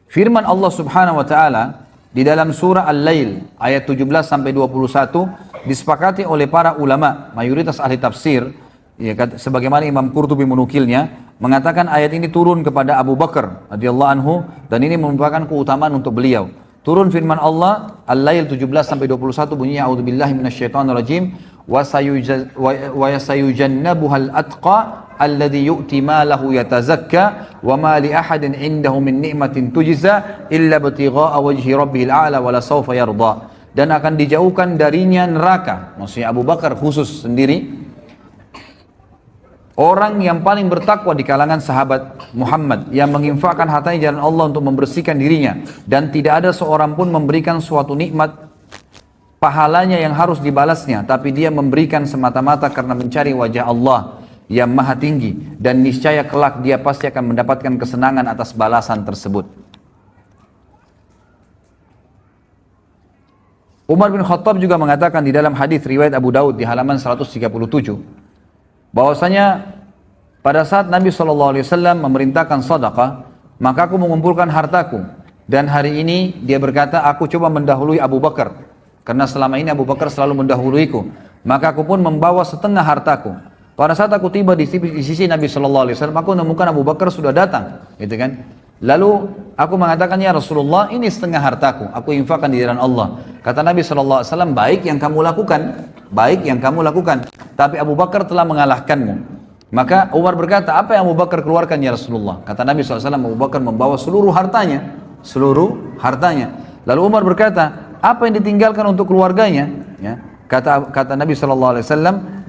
firman Allah Subhanahu wa taala di dalam surah Al-Lail ayat 17 sampai 21 disepakati oleh para ulama, mayoritas ahli tafsir, ya, sebagaimana Imam Qurtubi menukilnya, mengatakan ayat ini turun kepada Abu Bakar radhiyallahu anhu dan ini merupakan keutamaan untuk beliau. Turun firman Allah Al-Lail 17 sampai 21 bunyinya a'udzubillahi minasyaitonirrajim wa sayujannabuhal atqa alladhi yu'ti malahu yatazakka wa ma li ahadin indahu min ni'matin tujza illa ibtigha'a wajhi rabbihil a'la wa la sawfa yarda. Dan akan dijauhkan darinya neraka, maksudnya Abu Bakar khusus sendiri, orang yang paling bertakwa di kalangan sahabat Muhammad yang menginfakkan hartanya jalan Allah untuk membersihkan dirinya dan tidak ada seorang pun memberikan suatu nikmat pahalanya yang harus dibalasnya, tapi dia memberikan semata-mata karena mencari wajah Allah yang maha tinggi dan niscaya kelak dia pasti akan mendapatkan kesenangan atas balasan tersebut. Umar bin Khattab juga mengatakan di dalam hadis riwayat Abu Daud di halaman 137 bahwasanya pada saat Nabi SAW memerintahkan sedekah, maka aku mengumpulkan hartaku, dan hari ini dia berkata aku coba mendahului Abu Bakar karena selama ini Abu Bakar selalu mendahuluiku, maka aku pun membawa setengah hartaku. Pada saat aku tiba di sisi Nabi SAW, aku menemukan Abu Bakar sudah datang, gitu kan. Lalu aku mengatakan, ya Rasulullah, ini setengah hartaku, aku infakkan di jalan Allah. Kata Nabi SAW, baik yang kamu lakukan, baik yang kamu lakukan, tapi Abu Bakar telah mengalahkanmu. Maka Umar berkata, apa yang Abu Bakar keluarkan ya Rasulullah? Kata Nabi SAW, Abu Bakar membawa seluruh hartanya, seluruh hartanya. Lalu Umar berkata, apa yang ditinggalkan untuk keluarganya? Ya. Kata Nabi SAW,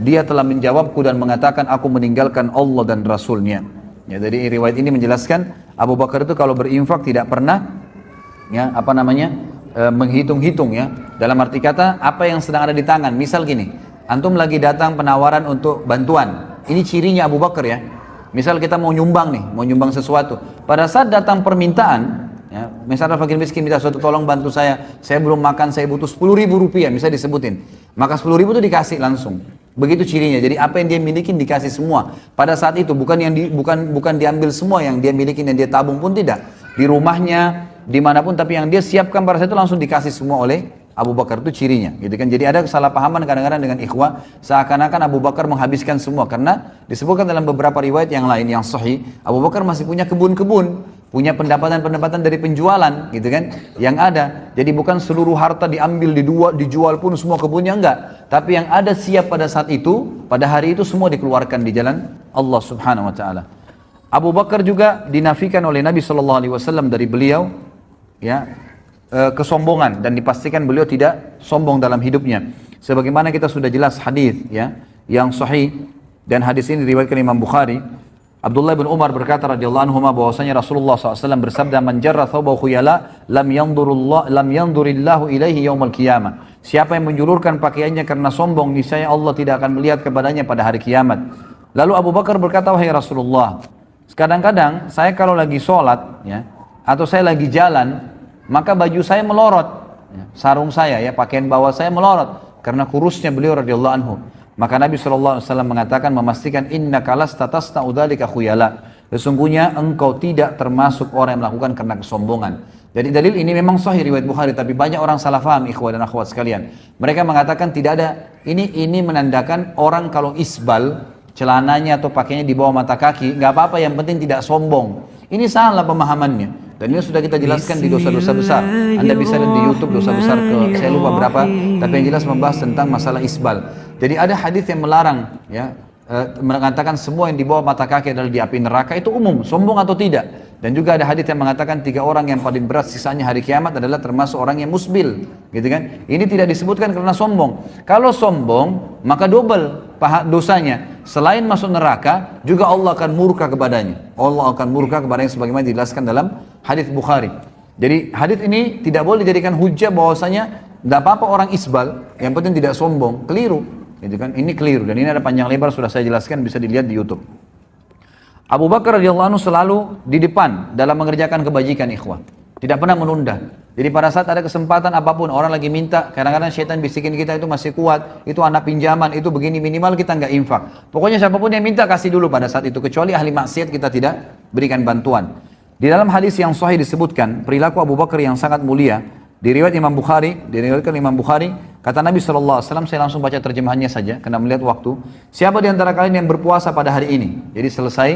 dia telah menjawabku dan mengatakan, aku meninggalkan Allah dan Rasulnya. Ya, dari riwayat ini menjelaskan Abu Bakar itu kalau berinfak tidak pernah menghitung-hitung ya. Dalam arti kata apa yang sedang ada di tangan. Misal gini, antum lagi datang penawaran untuk bantuan. Ini cirinya Abu Bakar ya. Misal kita mau nyumbang sesuatu. Pada saat datang permintaan, ya, misalnya fakir miskin minta sesuatu, tolong bantu saya belum makan, saya butuh 10.000 rupiah, misalnya disebutin. Maka 10.000 itu dikasih langsung. Begitu cirinya. Jadi apa yang dia miliki dikasih semua. Pada saat itu bukan diambil semua yang dia miliki dan dia tabung pun tidak. Di rumahnya, dimanapun, tapi yang dia siapkan pada saat itu langsung dikasih semua oleh Abu Bakar, itu cirinya, gitu kan. Jadi ada kesalahpahaman kadang-kadang dengan ikhwah, seakan-akan Abu Bakar menghabiskan semua, karena disebutkan dalam beberapa riwayat yang lain yang sahih, Abu Bakar masih punya kebun-kebun, punya pendapatan-pendapatan dari penjualan, gitu kan, yang ada. Jadi bukan seluruh harta diambil, dijual pun semua kebunnya, enggak. Tapi yang ada siap pada saat itu, pada hari itu semua dikeluarkan di jalan Allah Subhanahu Wa Taala. Abu Bakar juga dinafikan oleh Nabi SAW dari beliau, ya, kesombongan, dan dipastikan beliau tidak sombong dalam hidupnya. Sebagaimana kita sudah jelas hadis ya yang sahih, dan hadis ini diriwayatkan Imam Bukhari. Abdullah bin Umar berkata radhiyallahu anhu bahwasanya Rasulullah SAW bersabda, man jarra thawbahu khuyala lam yandurillahu ilaihi yaumal qiyamah. Siapa yang menjulurkan pakaiannya karena sombong, niscaya Allah tidak akan melihat kepadanya pada hari kiamat. Lalu Abu Bakar berkata, wahai Rasulullah, kadang-kadang saya kalau lagi sholat ya, atau saya lagi jalan, maka baju saya melorot, ya, sarung saya ya, pakaian bawah saya melorot karena kurusnya beliau radhiyallahu anhu. Maka Nabi SAW mengatakan, memastikan, innaka lasta tasna'u dzalika khuyala. Sesungguhnya engkau tidak termasuk orang yang melakukan karena kesombongan. Jadi dalil ini memang sahih riwayat Bukhari, tapi banyak orang salah faham ikhwah dan akhwat sekalian. Mereka mengatakan tidak ada, ini menandakan orang kalau isbal, celananya atau pakainya di bawah mata kaki, nggak apa-apa, yang penting tidak sombong. Ini salah pemahamannya. Dan ini sudah kita jelaskan di dosa-dosa besar. Anda bisa lihat di YouTube dosa besar saya lupa berapa, tapi yang jelas membahas tentang masalah isbal. Jadi ada hadis yang melarang, ya, mengatakan semua yang di bawah mata kaki adalah di api neraka, itu umum, sombong atau tidak. Dan juga ada hadis yang mengatakan 3 orang yang paling berat sisanya hari kiamat adalah termasuk orang yang musbil, gitu kan. Ini tidak disebutkan karena sombong. Kalau sombong, maka double dosanya. Selain masuk neraka, juga Allah akan murka kepadanya. Allah akan murka kepadanya sebagaimana dijelaskan dalam hadis Bukhari. Jadi hadis ini tidak boleh dijadikan hujah bahwasanya tidak apa-apa orang isbal, yang penting tidak sombong. Keliru, gitu kan. Ini keliru, dan ini ada panjang lebar sudah saya jelaskan, bisa dilihat di YouTube. Abu Bakar radhiyallahu anhu selalu di depan dalam mengerjakan kebajikan ikhwah. Tidak pernah menunda. Jadi pada saat ada kesempatan apapun, orang lagi minta, kadang-kadang syaitan bisikin kita itu masih kuat, itu anak pinjaman, itu begini, minimal kita nggak infak. Pokoknya siapapun yang minta kasih dulu pada saat itu, kecuali ahli maksiat kita tidak berikan bantuan. Di dalam hadis yang sahih disebutkan perilaku Abu Bakar yang sangat mulia. Diriwayat Imam Bukhari, diriwayatkan Imam Bukhari, kata Nabi SAW, saya langsung baca terjemahannya saja karena melihat waktu. Siapa di antara kalian yang berpuasa pada hari ini? Jadi selesai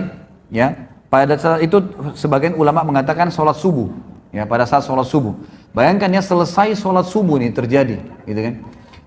Ya, pada saat itu sebagian ulama mengatakan sholat subuh. Ya, pada saat sholat subuh. Bayangkan ya, selesai sholat subuh ini terjadi, gitu kan?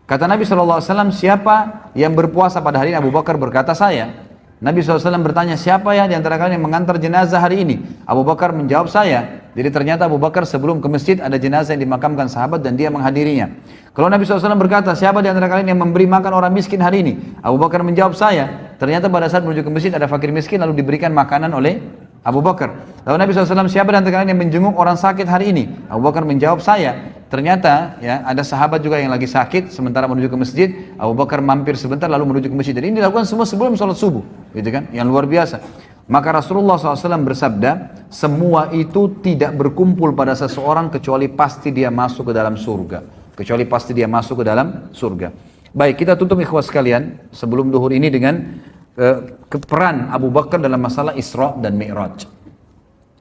Kata Nabi SAW, siapa yang berpuasa pada hari ini? Abu Bakar berkata, saya. Nabi SAW bertanya, siapa ya di antara kalian yang mengantar jenazah hari ini? Abu Bakar menjawab, saya. Jadi ternyata Abu Bakar sebelum ke masjid ada jenazah yang dimakamkan sahabat dan dia menghadirinya. Kalau Nabi SAW berkata, siapa di antara kalian yang memberi makan orang miskin hari ini? Abu Bakar menjawab, saya. Ternyata pada saat menuju ke masjid ada fakir miskin lalu diberikan makanan oleh Abu Bakar. Lalu Nabi SAW, siapa di antara kalian yang menjenguk orang sakit hari ini? Abu Bakar menjawab, saya. Ternyata ya ada sahabat juga yang lagi sakit sementara menuju ke masjid. Abu Bakar mampir sebentar lalu menuju ke masjid. Jadi ini dilakukan semua sebelum sholat subuh, gitu kan? Yang luar biasa. Maka Rasulullah SAW bersabda, semua itu tidak berkumpul pada seseorang kecuali pasti dia masuk ke dalam surga. Kecuali pasti dia masuk ke dalam surga. Baik, kita tutup ikhwas sekalian sebelum duhur ini dengan peran Abu Bakar dalam masalah Isra dan Mi'raj.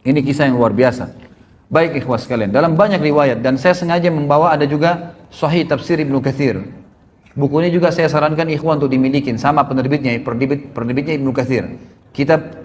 Ini kisah yang luar biasa. Baik ikhwas sekalian, dalam banyak riwayat, dan saya sengaja membawa ada juga Sahih Tafsir Ibnu Katsir. Buku ini juga saya sarankan ikhwan untuk dimiliki, sama penerbitnya Ibnu Katsir.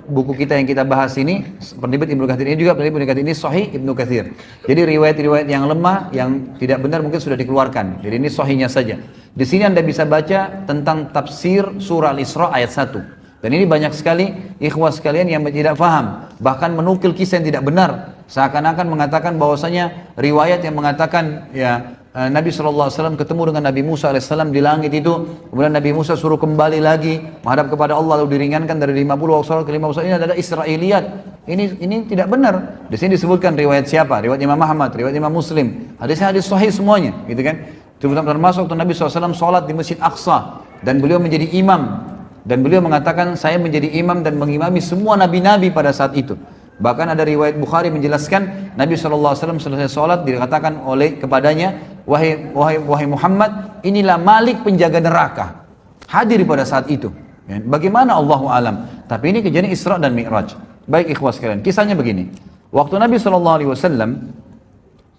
Buku kita yang kita bahas ini, penerbit Ibnu Katsir ini juga, penerbit Ibnu Katsir ini Sahih Ibnu Katsir. Jadi riwayat-riwayat yang lemah, yang tidak benar mungkin sudah dikeluarkan. Jadi ini sahihnya saja. Di sini Anda bisa baca tentang tafsir surah Al-Isra ayat 1. Dan ini banyak sekali ikhwas sekalian yang tidak faham, bahkan menukil kisah yang tidak benar, seakan-akan mengatakan bahwasanya riwayat yang mengatakan ya Nabi SAW ketemu dengan Nabi Musa AS di langit itu, kemudian Nabi Musa suruh kembali lagi menghadap kepada Allah lalu diringankan dari 50 waktu sholat ke 50 ini adalah Israiliyat. Ini tidak benar. Di sini disebutkan riwayat siapa? Riwayat Imam Ahmad, riwayat Imam Muslim. Hadisnya hadis sahih semuanya, gitu kan? Termasuk waktu Nabi SAW sholat di Masjid Aqsa dan beliau menjadi imam. Dan beliau mengatakan, saya menjadi imam dan mengimami semua nabi-nabi pada saat itu. Bahkan ada riwayat Bukhari menjelaskan, Nabi SAW selesai sholat, dikatakan oleh kepadanya, wahai Muhammad, inilah Malik penjaga neraka. Hadir pada saat itu. Bagaimana Allahu alam. Tapi ini kejadian Isra dan Mi'raj. Baik ikhwas sekalian, kisahnya begini. Waktu Nabi SAW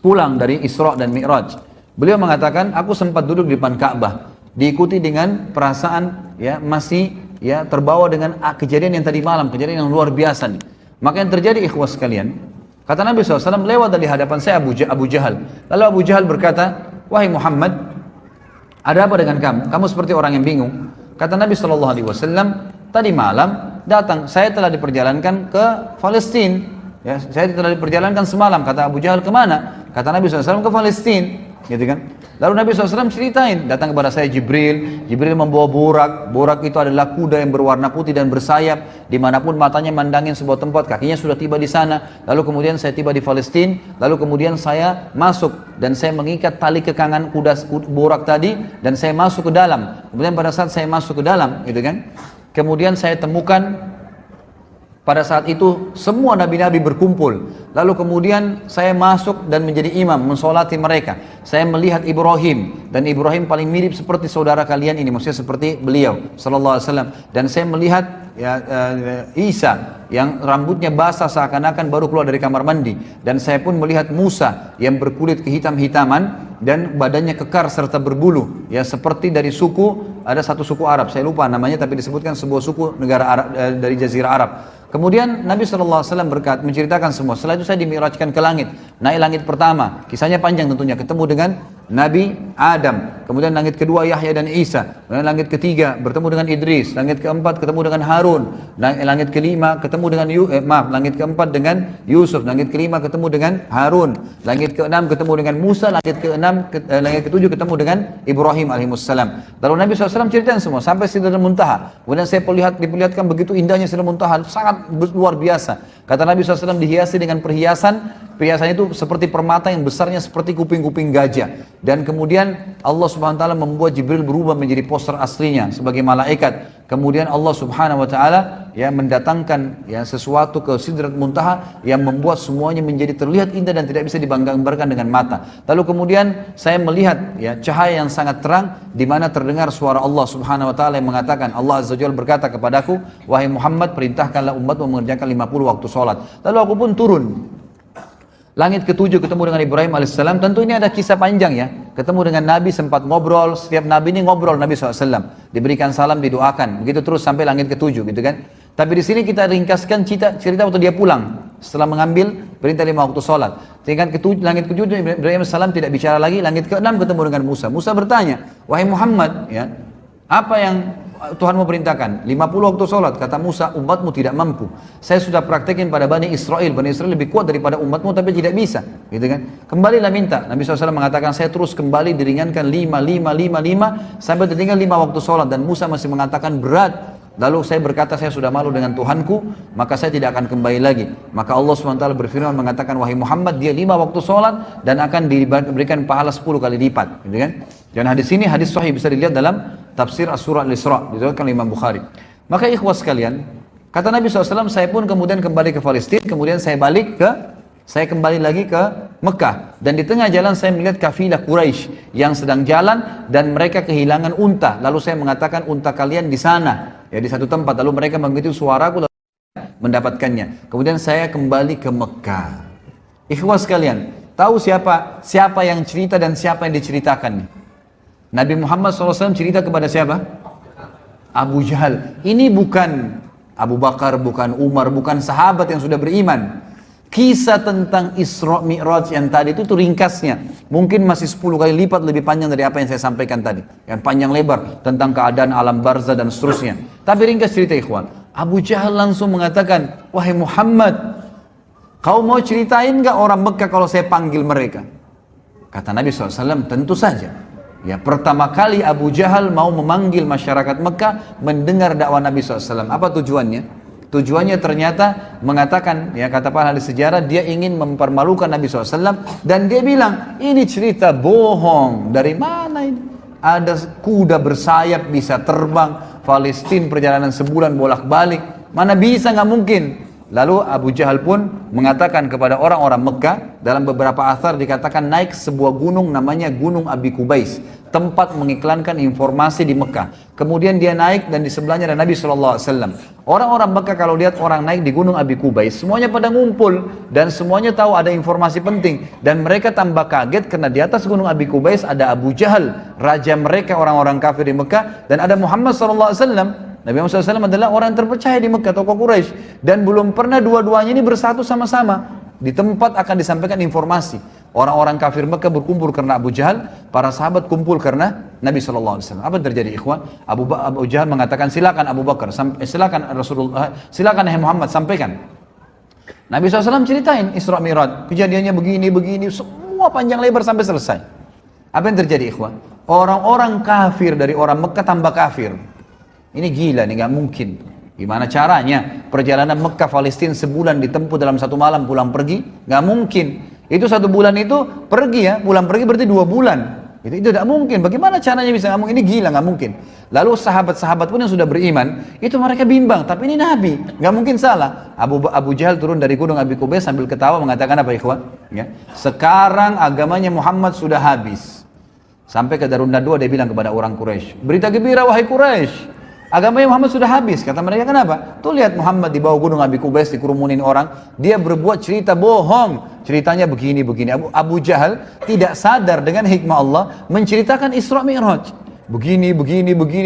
pulang dari Isra dan Mi'raj, beliau mengatakan, aku sempat duduk di depan Ka'bah, diikuti dengan perasaan ya masih ya terbawa dengan kejadian yang tadi malam, kejadian yang luar biasa nih. Maka yang terjadi ikhwas sekalian, kata Nabi SAW, lewat dari hadapan saya Abu Jahal. Lalu Abu Jahal berkata, wahai Muhammad, ada apa dengan kamu? Kamu seperti orang yang bingung. Kata Nabi SAW, tadi malam datang, saya telah diperjalankan ke Palestina. Ya, saya telah diperjalankan semalam. Kata Abu Jahal, kemana? Kata Nabi SAW, ke Palestina, gitu kan? Lalu Nabi SAW ceritain, datang kepada saya Jibril membawa burak itu adalah kuda yang berwarna putih dan bersayap, dimanapun matanya mandangin sebuah tempat, kakinya sudah tiba di sana. Lalu kemudian saya tiba di Palestina, lalu kemudian saya masuk dan saya mengikat tali kekangan kuda burak tadi dan saya masuk ke dalam. Kemudian pada saat saya masuk ke dalam, gitu kan? Kemudian saya temukan pada saat itu semua nabi-nabi berkumpul. Lalu kemudian saya masuk dan menjadi imam, mensolati mereka. Saya melihat Ibrahim, dan Ibrahim paling mirip seperti saudara kalian ini, maksudnya seperti beliau sallallahu alaihi wasallam. Dan saya melihat Isa yang rambutnya basah seakan-akan baru keluar dari kamar mandi. Dan saya pun melihat Musa yang berkulit kehitam-hitaman dan badannya kekar serta berbulu, ya seperti dari suku, ada satu suku Arab, saya lupa namanya, tapi disebutkan sebuah suku negara Arab, dari Jazirah Arab. Kemudian Nabi SAW menceritakan semua. Setelah itu saya dimi'rajkan ke langit. Naik langit pertama, kisahnya panjang tentunya, ketemu dengan Nabi Adam. Kemudian langit kedua Yahya dan Isa. Kemudian langit ketiga bertemu dengan Idris. Langit keempat ketemu dengan Harun. Langit kelima ketemu dengan langit keempat dengan Yusuf. Langit kelima ketemu dengan Harun. Langit keenam ketemu dengan Musa. Langit ketujuh ketemu dengan Ibrahim alaihissalam. Lalu Nabi SAW ceritakan semua sampai Sidratul Muntaha. Kemudian saya diperlihatkan begitu indahnya Sidratul Muntaha, sangat luar biasa. Kata Nabi SAW dihiasi dengan perhiasan itu seperti permata yang besarnya seperti kuping-kuping gajah. Dan kemudian Allah Subhanahu wa taala membuat Jibril berubah menjadi poster aslinya sebagai malaikat. Kemudian Allah Subhanahu wa taala ya mendatangkan ya sesuatu ke Sidratul Muntaha yang membuat semuanya menjadi terlihat indah dan tidak bisa digambarkan dengan mata. Lalu kemudian saya melihat ya cahaya yang sangat terang di mana terdengar suara Allah Subhanahu wa taala yang mengatakan, Allah Azza wa Jalla berkata kepadaku, wahai Muhammad, perintahkanlah umatmu mengerjakan 50 waktu sholat. Lalu aku pun turun. Langit ketujuh ketemu dengan Ibrahim alaihissalam. Tentu ini ada kisah panjang ya. Ketemu dengan Nabi, sempat ngobrol. Setiap Nabi ini ngobrol Nabi SAW. Diberikan salam, didoakan. Begitu terus sampai langit ketujuh gitu kan. Tapi di sini kita ringkaskan cerita waktu dia pulang setelah mengambil perintah 5 waktu sholat. Langit ketujuh Ibrahim AS tidak bicara lagi. Langit ke-6 ketemu dengan Musa. Musa bertanya, wahai Muhammad, ya, apa yang Tuhan mau perintahkan? 50 waktu sholat. Kata Musa, umatmu tidak mampu. Saya sudah praktekin pada Bani Israel. Bani Israel lebih kuat daripada umatmu tapi tidak bisa. Gitu kan? Kembalilah minta. Nabi SAW mengatakan, saya terus kembali diringankan 5 sampai tertinggal 5 waktu sholat. Dan Musa masih mengatakan berat. Lalu saya berkata, saya sudah malu dengan Tuhanku, maka saya tidak akan kembali lagi. Maka Allah SWT berfirman mengatakan, wahai Muhammad, dia 5 waktu sholat dan akan diberikan pahala 10 kali lipat. Gitu kan? Dan hadis ini hadis sahih, bisa dilihat dalam tafsir As-Surah Al-Isra, diriwayatkan oleh Imam Bukhari. Maka ikhwas sekalian, kata Nabi SAW, saya pun kemudian kembali ke Palestina, kemudian saya kembali lagi ke Mekah. Dan di tengah jalan saya melihat kafilah Quraisy yang sedang jalan dan mereka kehilangan unta. Lalu saya mengatakan, unta kalian di sana, ya di satu tempat. Lalu mereka mengikuti suaraku lalu mendapatkannya. Kemudian saya kembali ke Mekah. Ikhwas sekalian, tahu siapa yang cerita dan siapa yang diceritakan? Nabi Muhammad SAW cerita kepada siapa? Abu Jahal. Ini bukan Abu Bakar, bukan Umar, bukan sahabat yang sudah beriman. Kisah tentang Isra Mi'raj yang tadi itu ringkasnya. Mungkin masih 10 kali lipat lebih panjang dari apa yang saya sampaikan tadi. Yang panjang lebar tentang keadaan alam barzah dan seterusnya. Tapi ringkas cerita ikhwan. Abu Jahal langsung mengatakan, wahai Muhammad, kau mau ceritain gak orang Mekah kalau saya panggil mereka? Kata Nabi SAW, tentu saja. Ya, pertama kali Abu Jahal mau memanggil masyarakat Mekah mendengar dakwah Nabi SAW. Apa tujuannya? Tujuannya ternyata mengatakan, ya kata para ahli sejarah, dia ingin mempermalukan Nabi SAW. Dan dia bilang, ini cerita bohong. Dari mana ini? Ada kuda bersayap bisa terbang, Palestina perjalanan sebulan bolak-balik. Mana bisa, nggak mungkin. Lalu Abu Jahal pun mengatakan kepada orang-orang Mekah, dalam beberapa athar dikatakan naik sebuah gunung namanya Gunung Abi Kubais, tempat mengiklankan informasi di Mekah. Kemudian dia naik dan di sebelahnya ada Nabi SAW. Orang-orang Mekah kalau lihat orang naik di Gunung Abi Kubais, semuanya pada ngumpul dan semuanya tahu ada informasi penting. Dan mereka tambah kaget karena di atas Gunung Abi Kubais ada Abu Jahal, raja mereka orang-orang kafir di Mekah, dan ada Muhammad SAW. Nabi Muhammad SAW adalah orang yang terpercaya di Mekah, tokoh Quraisy, dan belum pernah dua-duanya ini bersatu sama-sama di tempat akan disampaikan informasi. Orang-orang kafir Mekah berkumpul karena Abu Jahal, para sahabat kumpul karena Nabi SAW. Apa yang terjadi ikhwan? Abu Jahal mengatakan, silakan Abu Bakar, silakan Rasulullah, silakan Muhammad sampaikan. Nabi SAW ceritain Isra Mi'raj, kejadiannya begini, semua panjang lebar sampai selesai. Apa yang terjadi ikhwan? Orang-orang kafir dari orang Mekah tambah kafir. Ini gila nih, gak mungkin. Gimana caranya? Perjalanan Mekah Palestina sebulan ditempuh dalam satu malam pulang pergi? Gak mungkin. Itu satu bulan itu pergi ya, pulang pergi berarti 2 bulan. Itu tidak mungkin. Bagaimana caranya bisa gak mungkin? Ini gila, gak mungkin. Lalu sahabat-sahabat pun yang sudah beriman, itu mereka bimbang. Tapi ini Nabi, gak mungkin salah. Abu Jahal turun dari gunung Abi Kubais sambil ketawa mengatakan apa ikhwan? Ya. Sekarang agamanya Muhammad sudah habis. Sampai ke Darun Nadwa dia bilang kepada orang Quraisy, berita gembira wahai Quraisy, agamanya Muhammad sudah habis. Kata mereka, kenapa? Tuh lihat Muhammad di bawah gunung Abi Kubais dikerumunin orang, dia berbuat cerita bohong. Ceritanya begini. Abu Jahal tidak sadar dengan hikmah Allah menceritakan Isra Mi'raj. Begini,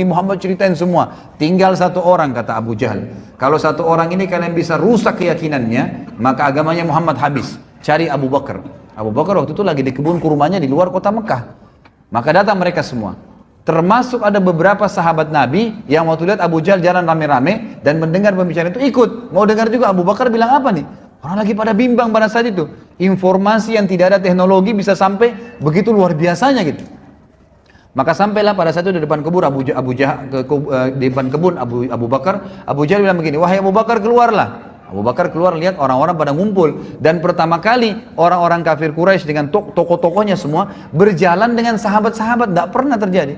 Muhammad ceritain semua. Tinggal satu orang, kata Abu Jahal. Kalau satu orang ini kalian bisa rusak keyakinannya, maka agamanya Muhammad habis. Cari Abu Bakar. Abu Bakar waktu itu lagi di kebun kurmanya di luar kota Mekah. Maka datang mereka semua. Termasuk ada beberapa sahabat Nabi yang waktu lihat Abu Jahal jalan rame-rame dan mendengar pembicaraan itu ikut. Mau dengar juga. Abu Bakar bilang apa nih? Orang lagi pada bimbang pada saat itu. Informasi yang tidak ada teknologi bisa sampai begitu luar biasanya gitu. Maka sampailah pada saat itu di depan kebun di depan kebun Abu Bakar. Abu Jahal bilang begini, wahai Abu Bakar keluarlah. Abu Bakar keluar, lihat orang-orang pada ngumpul. Dan pertama kali orang-orang kafir Quraisy dengan tokoh-tokohnya semua berjalan dengan sahabat-sahabat. Tidak pernah terjadi.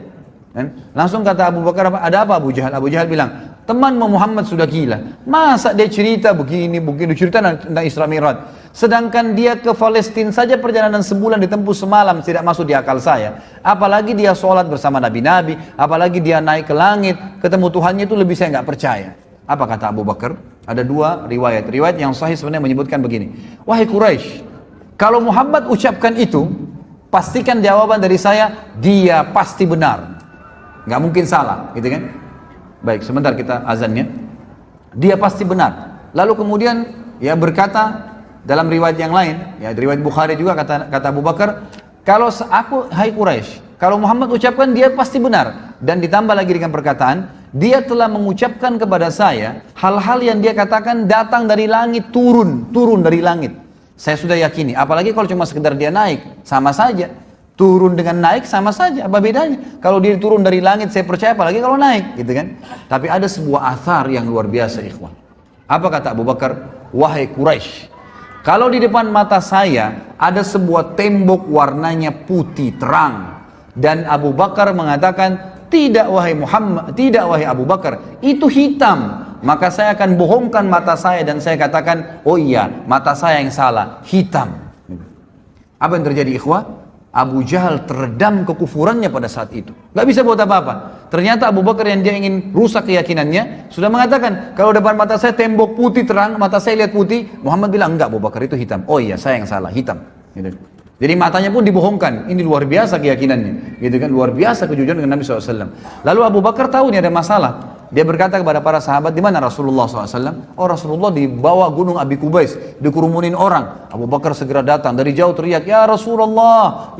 Langsung kata Abu Bakar, ada apa Abu Jahal? Abu Jahal bilang, temanmu Muhammad sudah gila. Masa dia cerita begini, cerita tentang Isra Mi'raj. Sedangkan dia ke Palestina saja perjalanan sebulan ditempuh semalam, tidak masuk di akal saya. Apalagi dia sholat bersama nabi-nabi, apalagi dia naik ke langit, ketemu Tuhannya, itu lebih saya nggak percaya. Apa kata Abu Bakar? Ada 2 riwayat. Riwayat yang sahih sebenarnya menyebutkan begini. Wahai Quraisy, kalau Muhammad ucapkan itu, pastikan jawaban dari saya, dia pasti benar. Nggak mungkin salah, gitu kan? Baik, sebentar kita azannya. dia pasti benar. Lalu kemudian ya berkata dalam riwayat yang lain, ya riwayat Bukhari juga kata Abu Bakar, kalau aku, hai Quraisy, kalau Muhammad ucapkan dia pasti benar. Dan ditambah lagi dengan perkataan, dia telah mengucapkan kepada saya hal-hal yang dia katakan datang dari langit, turun dari langit. Saya sudah yakini, apalagi kalau cuma sekedar dia naik, sama saja. Turun dengan naik sama saja, apa bedanya? Kalau dia turun dari langit saya percaya, apalagi kalau naik, gitu kan? Tapi ada sebuah athar yang luar biasa, ikhwan. Apa kata Abu Bakar? Wahai Quraisy, kalau di depan mata saya ada sebuah tembok warnanya putih terang, dan Abu Bakar mengatakan, tidak wahai Muhammad, tidak wahai Abu Bakar, itu hitam. Maka saya akan bohongkan mata saya dan saya katakan, oh iya, mata saya yang salah, hitam. Apa yang terjadi, ikhwah? Abu Jahal teredam kekufurannya pada saat itu. Gak bisa buat apa-apa. Ternyata Abu Bakar yang dia ingin rusak keyakinannya, sudah mengatakan, kalau depan mata saya tembok putih terang, mata saya lihat putih. Muhammad bilang, enggak Abu Bakar, itu hitam. Oh iya, saya yang salah, hitam. Gitu. Jadi matanya pun dibohongkan. Ini luar biasa keyakinannya. Gitu kan, luar biasa kejujuran dengan Nabi SAW. Lalu Abu Bakar tahu ini ada masalah. Dia berkata kepada para sahabat, di mana Rasulullah SAW? Oh, Rasulullah di bawah gunung Abi Kubais, dikerumunin orang. Abu Bakar segera datang, dari jauh teriak, ya Rasulullah,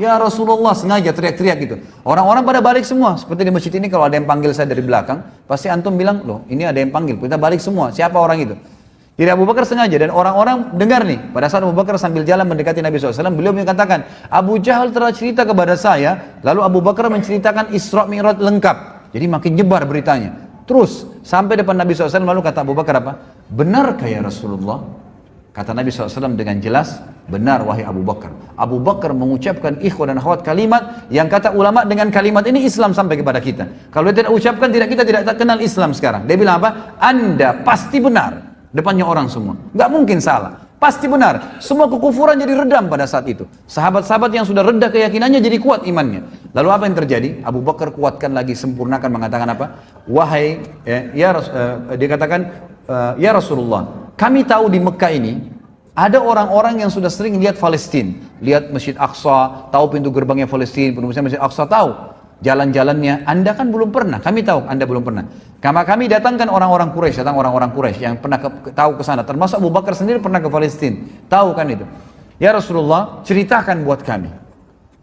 sengaja teriak-teriak gitu. Orang-orang pada balik semua. Seperti di masjid ini kalau ada yang panggil saya dari belakang, pasti antum bilang, loh ini ada yang panggil, kita balik semua. Siapa orang itu? Jadi Abu Bakar sengaja, dan orang-orang dengar nih. Pada saat Abu Bakar sambil jalan mendekati Nabi SAW, beliau mengatakan, Abu Jahal telah cerita kepada saya. Lalu Abu Bakar menceritakan Isra Mi'raj lengkap. Jadi makin nyebar beritanya. Terus sampai depan Nabi SAW, lalu kata Abu Bakar apa? Benarkah ya Rasulullah? Kata Nabi SAW dengan jelas, benar wahai Abu Bakar. Abu Bakar mengucapkan ikhwan dan akhwat kalimat yang kata ulama dengan kalimat ini Islam sampai kepada kita. Kalau dia tidak ucapkan, kita tidak kenal Islam sekarang. Dia bilang apa? Anda pasti benar. Depannya orang semua. Nggak mungkin salah. Pasti benar. Semua kekufuran jadi redam pada saat itu. Sahabat-sahabat yang sudah reda keyakinannya jadi kuat imannya. Lalu apa yang terjadi? Abu Bakar kuatkan lagi, sempurnakan, mengatakan apa? Wahai, dia katakan, ya Rasulullah, kami tahu di Mekah ini ada orang-orang yang sudah sering lihat Palestina, lihat Masjid Aqsa, tahu pintu gerbangnya Palestina, penulisnya Masjid Aqsa, tahu jalan-jalannya. Anda kan belum pernah, kami tahu Anda belum pernah. Kami datangkan orang-orang Quraisy, yang pernah tahu ke sana, termasuk Abu Bakar sendiri pernah ke Palestina, tahu kan itu. Ya Rasulullah, ceritakan buat kami.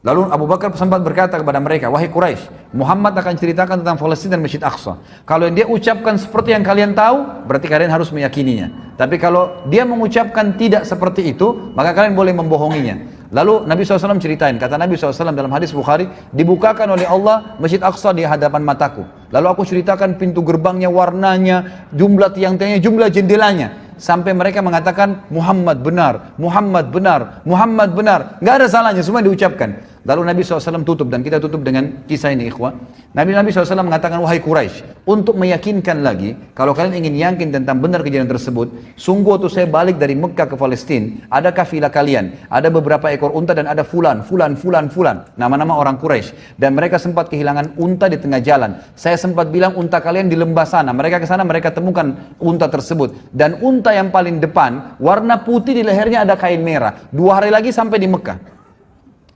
Lalu Abu Bakar sempat berkata kepada mereka, wahai Quraisy, Muhammad akan ceritakan tentang Palestina dan Masjid Aqsa. Kalau dia ucapkan seperti yang kalian tahu, berarti kalian harus meyakininya. Tapi kalau dia mengucapkan tidak seperti itu, maka kalian boleh membohonginya. Lalu Nabi SAW ceritain, kata Nabi SAW dalam hadis Bukhari, dibukakan oleh Allah Masjid Aqsa di hadapan mataku. Lalu aku ceritakan pintu gerbangnya, warnanya, jumlah tiang-tiangnya, jumlah jendelanya. Sampai mereka mengatakan, Muhammad benar, Muhammad benar, Muhammad benar. Nggak ada salahnya, semua diucapkan. Lalu Nabi SAW tutup, dan kita tutup dengan kisah ini ikhwah. Nabi SAW mengatakan, wahai Quraisy, untuk meyakinkan lagi, kalau kalian ingin yakin tentang benar kejadian tersebut, sungguh waktu saya balik dari Mekah ke Palestina, ada kafilah kalian, ada beberapa ekor unta dan ada fulan, nama-nama orang Quraisy. Dan mereka sempat kehilangan unta di tengah jalan. Saya sempat bilang unta kalian di lembah sana. Mereka ke sana, mereka temukan unta tersebut. Dan unta yang paling depan, warna putih, di lehernya ada kain merah. 2 hari lagi sampai di Mekah.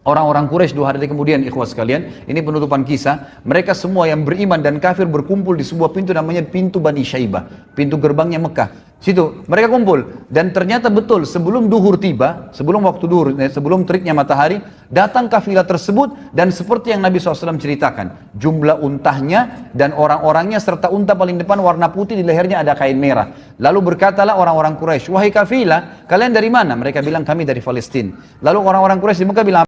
Orang-orang Quraisy 2 hari kemudian, ikhwas sekalian, ini penutupan kisah, mereka semua yang beriman dan kafir berkumpul di sebuah pintu namanya pintu Bani Syaibah, pintu gerbangnya Mekah. Situ mereka kumpul, dan ternyata betul sebelum duhur tiba, sebelum waktu duhur, sebelum teriknya matahari, datang kafilah tersebut, dan seperti yang Nabi SAW ceritakan, jumlah untahnya dan orang-orangnya serta unta paling depan warna putih, di lehernya ada kain merah. Lalu berkatalah orang-orang Quraisy, wahai kafilah, kalian dari mana? Mereka bilang kami dari Palestina. Lalu orang-orang Quraisy di Mekah bilang,